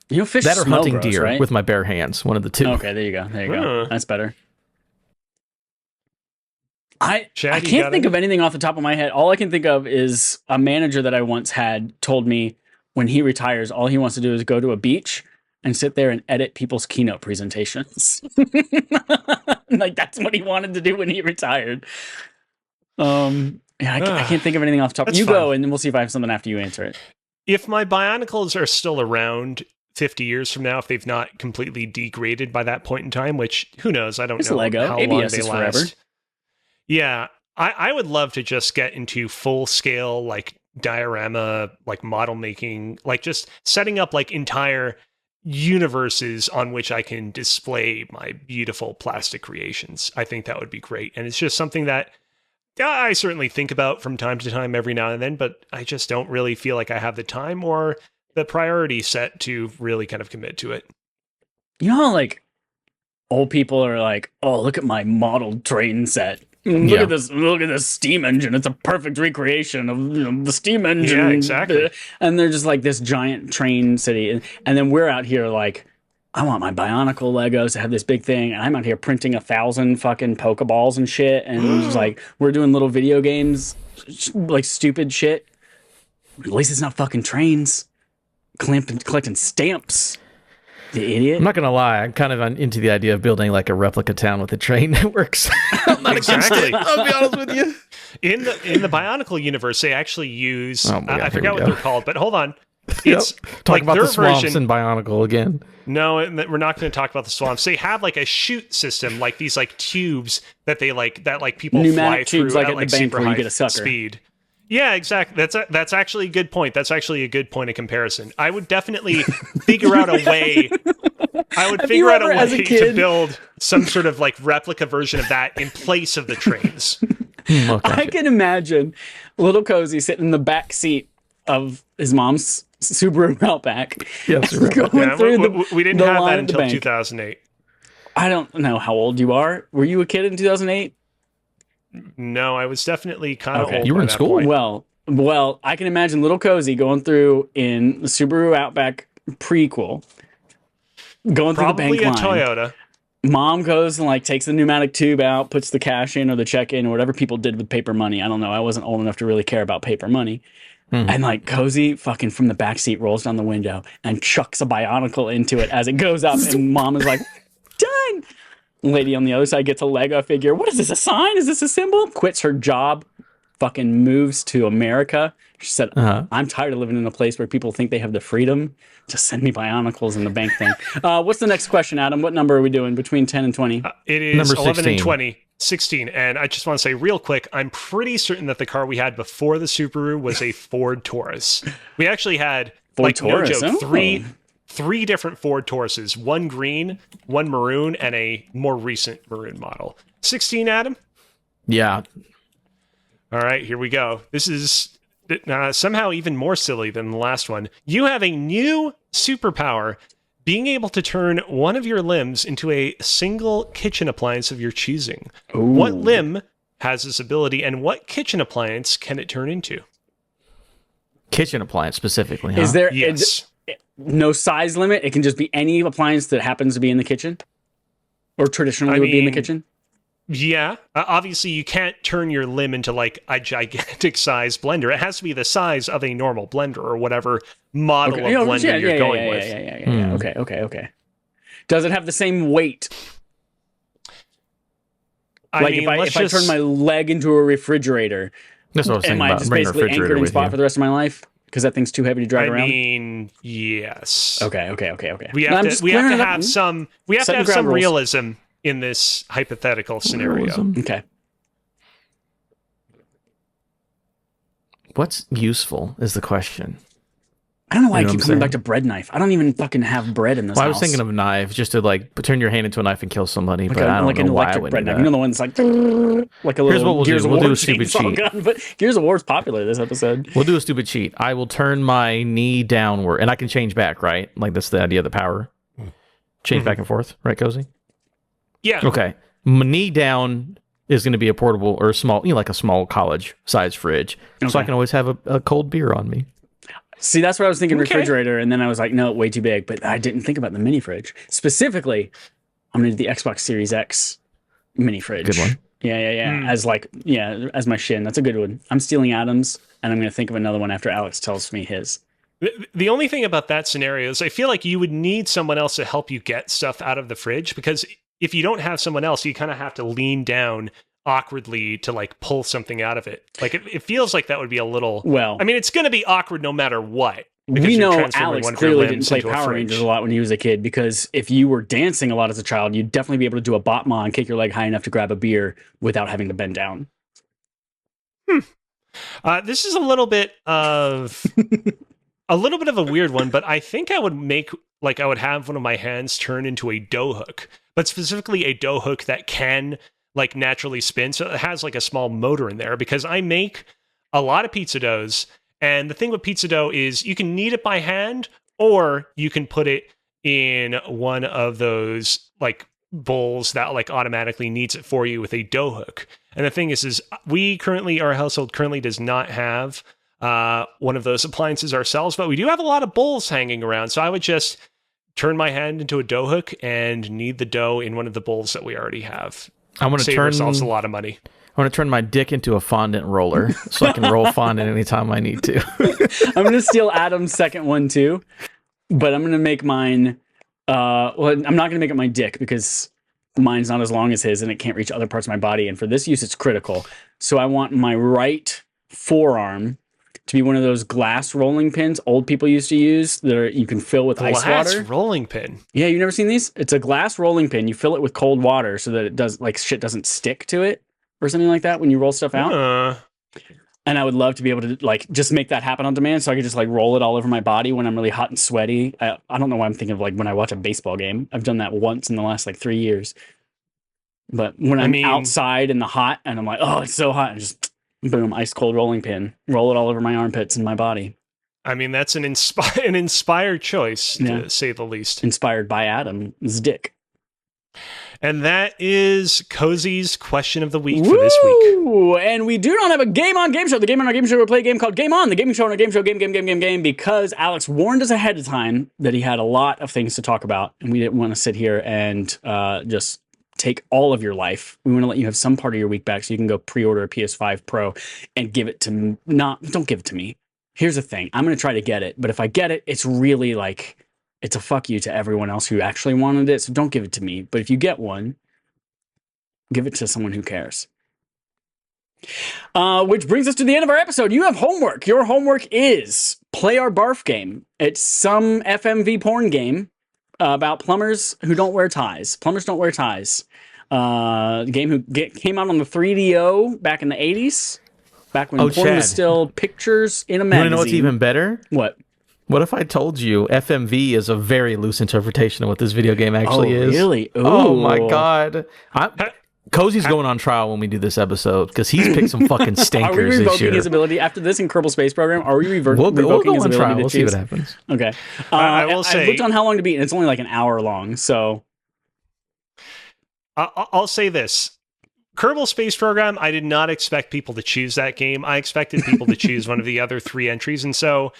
You know, fish that or hunting gross, deer right? with my bare hands. One of the two. Okay, there you go. There you go. That's better. Chad, I can't think of anything off the top of my head. All I can think of is a manager that I once had told me when he retires, all he wants to do is go to a beach and sit there and edit people's keynote presentations. Like that's what he wanted to do when he retired. I can't think of anything off the top. You go, and then we'll see if I have something after you answer it. If my Bionicles are still around 50 years from now, if they've not completely degraded by that point in time, which who knows? I don't know Lego. how ABS long is they last. forever. Yeah, I would love to just get into full scale like diorama, like model making, like just setting up like entire universes on which I can display my beautiful plastic creations. I think that would be great. And it's just something that I certainly think about from time to time every now and then, but I just don't really feel like I have the time or the priority set to really kind of commit to it. You know how like old people are like, oh, look at my model train set. Look at this steam engine. It's a perfect recreation of the steam engine. Yeah, exactly. And they're just like this giant train city. And then we're out here like, I want my Bionicle Legos to have this big thing. And I'm out here printing 1,000 fucking Pokeballs and shit. And just like, we're doing little video games, like stupid shit. At least it's not fucking trains. Collecting stamps. The idiot. I'm not gonna lie, I'm kind of into the idea of building like a replica town with a train that works. I'm not against it. I'll be honest with you. In the Bionicle universe, they actually use I forgot what go. they're called, but hold on. It's Talk like about their the swamps version. in Bionicle again. No, we're not going to talk about the swamps. They have like a chute system, like these like tubes that they like people pneumatic fly tubes through like at at like the bank super where you high get a sucker. speed. Yeah, exactly. That's actually a good point. That's actually a good point of comparison. I would definitely figure out a way. I would figure out a way to build some sort of like replica version of that in place of the trains. I can imagine little Kozi sitting in the back seat of his mom's Subaru Outback. Yes, we didn't have that until 2008. I don't know how old you are. Were you a kid in 2008? No, I was definitely kind of old. You were in school. Point. Well, I can imagine little Kozi going through in the Subaru Outback prequel, going Probably through the bank line. Probably a Toyota. Mom goes and like takes the pneumatic tube out, puts the cash in or the check in or whatever people did with paper money. I don't know. I wasn't old enough to really care about paper money. And like Kozi fucking from the back seat rolls down the window and chucks a Bionicle into it as it goes up. And Mom is like, done. Lady on the other side gets a Lego figure. What is this, a sign? Is this a symbol? Quits her job, fucking moves to America. She said, I'm tired of living in a place where people think they have the freedom to send me Bionicles in the bank thing. What's the next question, Adam? What number are we doing between 10 and 20? It is Number 11 and 16. 20. 16. And I just want to say real quick, I'm pretty certain that the car we had before the Subaru was a Ford Taurus. We actually had, Taurus, no joke, three different Ford Tauruses, one green, one maroon, and a more recent maroon model. 16, Adam? Yeah. All right, here we go. This is somehow even more silly than the last one. You have a new superpower being able to turn one of your limbs into a single kitchen appliance of your choosing. Ooh. What limb has this ability, and what kitchen appliance can it turn into? Kitchen appliance specifically, huh? Is there Yes. no size limit? It can just be any appliance that happens to be in the kitchen? Or traditionally would be in the kitchen? Yeah. Obviously, you can't turn your limb into like a gigantic size blender. It has to be the size of a normal blender or whatever model of blender you're going with. Yeah. Okay. Does it have the same weight? If I turn my leg into a refrigerator, That's what I was thinking am I about. just Bring a basically refrigerator anchored in with spot you. for the rest of my life? Because that thing's too heavy to drag around? I mean, yes. Okay. We have to have some realism in this hypothetical scenario. Realism. Okay. What's useful is the question. I don't know why You know I what keep I'm coming saying? back to bread knife. I don't even fucking have bread in this Well, I house. was thinking of a knife, just to like turn your hand into a knife and kill somebody, like but I don't an know why I electric would bread do knife. that. You know the one that's like a little Here's what we'll Gears do. of We'll War do a stupid chainsaw cheat. gun, but Gears of War is popular this episode. We'll do a stupid cheat. I will turn my knee downward, and I can change back, right? Like that's the idea of the power. Change back and forth, right, Kozi? Yeah. Okay. My knee down is going to be a portable or a small, like a small college size fridge, so I Okay. can always have a cold beer on me. See, that's what I was thinking, Okay. refrigerator, and then I was like, no, way too big. But I didn't think about the mini fridge. Specifically, I'm going to do the Xbox Series X mini fridge. Good one. Yeah. As my shin. That's a good one. I'm stealing Adam's, and I'm going to think of another one after Alex tells me his. The only thing about that scenario is I feel like you would need someone else to help you get stuff out of the fridge, because if you don't have someone else, you kind of have to lean down awkwardly to like pull something out of it. Like it feels like that would be a little. Well, I mean, it's going to be awkward no matter what. because we you're know transforming Alex one of your clearly limbs didn't play into a Power fridge. Rangers a lot when he was a kid, because if you were dancing a lot as a child, you'd definitely be able to do a Batma and kick your leg high enough to grab a beer without having to bend down. This is a little bit of a weird one, but I think I would have one of my hands turn into a dough hook, but specifically a dough hook that can like naturally spin. So it has like a small motor in there, because I make a lot of pizza doughs. And the thing with pizza dough is you can knead it by hand, or you can put it in one of those like bowls that like automatically kneads it for you with a dough hook. And the thing is our household currently does not have one of those appliances ourselves, but we do have a lot of bowls hanging around. So I would just turn my hand into a dough hook and knead the dough in one of the bowls that we already have. I want to Save turn ourselves a lot of money. I want to turn my dick into a fondant roller so I can roll fondant anytime I need to. I'm going to steal Adam's second one too, but I'm going to make mine. I'm not going to make it my dick, because mine's not as long as his and it can't reach other parts of my body. And for this use, it's critical. So I want my right forearm to be one of those glass rolling pins old people used to use that you can fill with ice water. Rolling pin. Yeah, you've never seen these? It's a glass rolling pin. You fill it with cold water so that it does like shit doesn't stick to it or something like that when you roll stuff out. And I would love to be able to like just make that happen on demand, so I could just like roll it all over my body when I'm really hot and sweaty. I don't know why I'm thinking of like when I watch a baseball game. I've done that once in the last like 3 years. But when I'm outside in the hot and I'm like, oh, it's so hot, and just boom, ice cold rolling pin, roll it all over my armpits and my body. I mean, that's an inspired choice, to say the least. Inspired by Adam's dick. And that is Kozi's question of the week for this week. And we do not have a Game On Game Show. The Game On Our Game Show, we play a game called Game On. The gaming show on our game show, game, because Alex warned us ahead of time that he had a lot of things to talk about, and we didn't want to sit here and just take all of your life. We want to let you have some part of your week back so you can go pre-order a PS5 Pro and give it to don't give it to me. Here's the thing. I'm going to try to get it, but if I get it, it's really like, it's a fuck you to everyone else who actually wanted it. So don't give it to me. But if you get one, give it to someone who cares. Which brings us to the end of our episode. You have homework. Your homework is play our barf game. It's some FMV porn game about plumbers who don't wear ties. Plumbers don't wear ties. The game came out on the 3DO back in the 80s. Back when porn was still pictures in a magazine. You want to know what's even better? What? What if I told you FMV is a very loose interpretation of what this video game actually is? Really? Ooh. Oh my god. Kozi's going on trial when we do this episode because he's picked some fucking Are we stinkers this revoking year. his ability after this in Kerbal Space Program? Are we revoking We'll go his on ability trial. to We'll see what choose? happens. Okay. I will say, I looked on how long to beat, and it's only like an hour long. So I'll say this. Kerbal Space Program, I did not expect people to choose that game. I expected people to choose one of the other 3 entries. And so,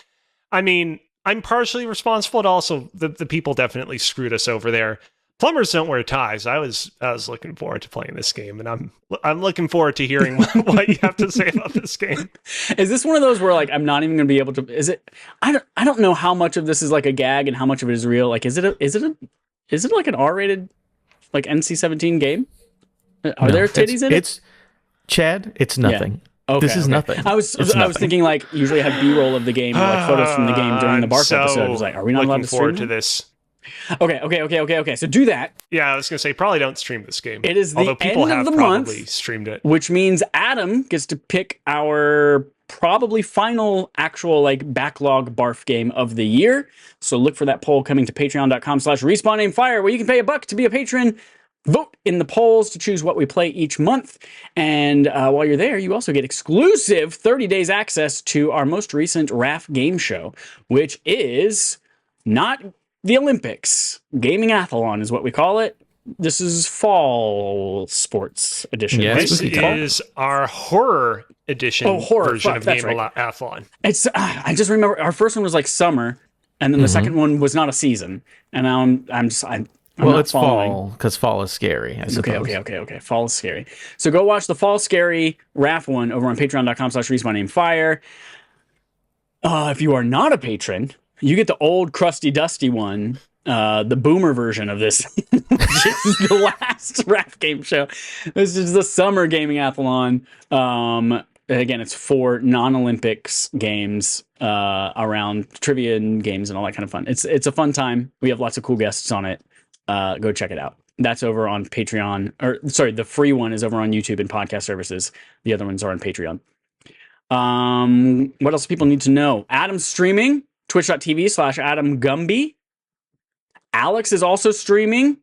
I mean, I'm partially responsible, but also the people definitely screwed us over there. Plumbers don't wear ties. I was looking forward to playing this game, and I'm looking forward to hearing what you have to say about this game. is this one of those where like I'm not even going to be able to? Is it? I don't know how much of this is like a gag and how much of it is real. Like, is it like an R-rated, like NC-17 game? Are there titties in it? It's Chad. It's nothing. Okay, This is nothing. I was thinking like usually I have B-roll of the game or like photos from the game during the Barf episode. I was like, are we not allowed to stream forward to this? Okay. So do that. Yeah, I was gonna say probably don't stream this game. It is the although people end have of the probably month, streamed it. which means Adam gets to pick our probably final actual like backlog barf game of the year. So look for that poll coming to patreon.com/respawn-aim-fire, where you can pay $1 to be a patron. Vote in the polls to choose what we play each month. And while you're there, you also get exclusive 30 days access to our most recent RAF game show, which is not the Olympics. Gaming Athlon is what we call it. This is fall sports edition. Yes, right? This is our horror edition version of Game Athlon. It's I just remember our first one was like summer, and then the second one was not a season. And now I'm well, not it's following. fall because fall is scary. I suppose. Okay. Fall is scary. So go watch the Fall Scary RAF one over on patreon.com/respawn-aim-fire. If you are not a patron, you get the old crusty dusty one, the boomer version of this. Which is the last RAF game show. This is the summer gaming athlon. Again, it's 4 non-Olympics games around trivia and games and all that kind of fun. It's a fun time. We have lots of cool guests on it. Go check it out. That's over on Patreon. The free one is over on YouTube and podcast services. The other ones are on Patreon. What else do people need to know? Adam's streaming, twitch.tv/Adam Gumby. Alex is also streaming,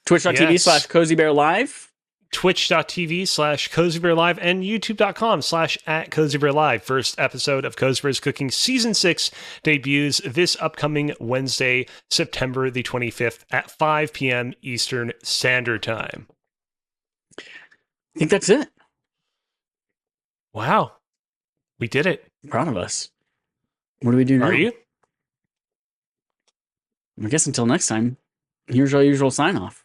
twitch.tv/CozyBearLive. Twitch.tv/CozyBearLive and YouTube.com/@CozyBearLive. First episode of Cozy Bear's Cooking Season 6 debuts this upcoming Wednesday, September the 25th at 5 p.m. Eastern Standard Time. I think that's it. Wow. We did it. Proud of us. What do we do now? Are you? I guess until next time, here's our usual sign off.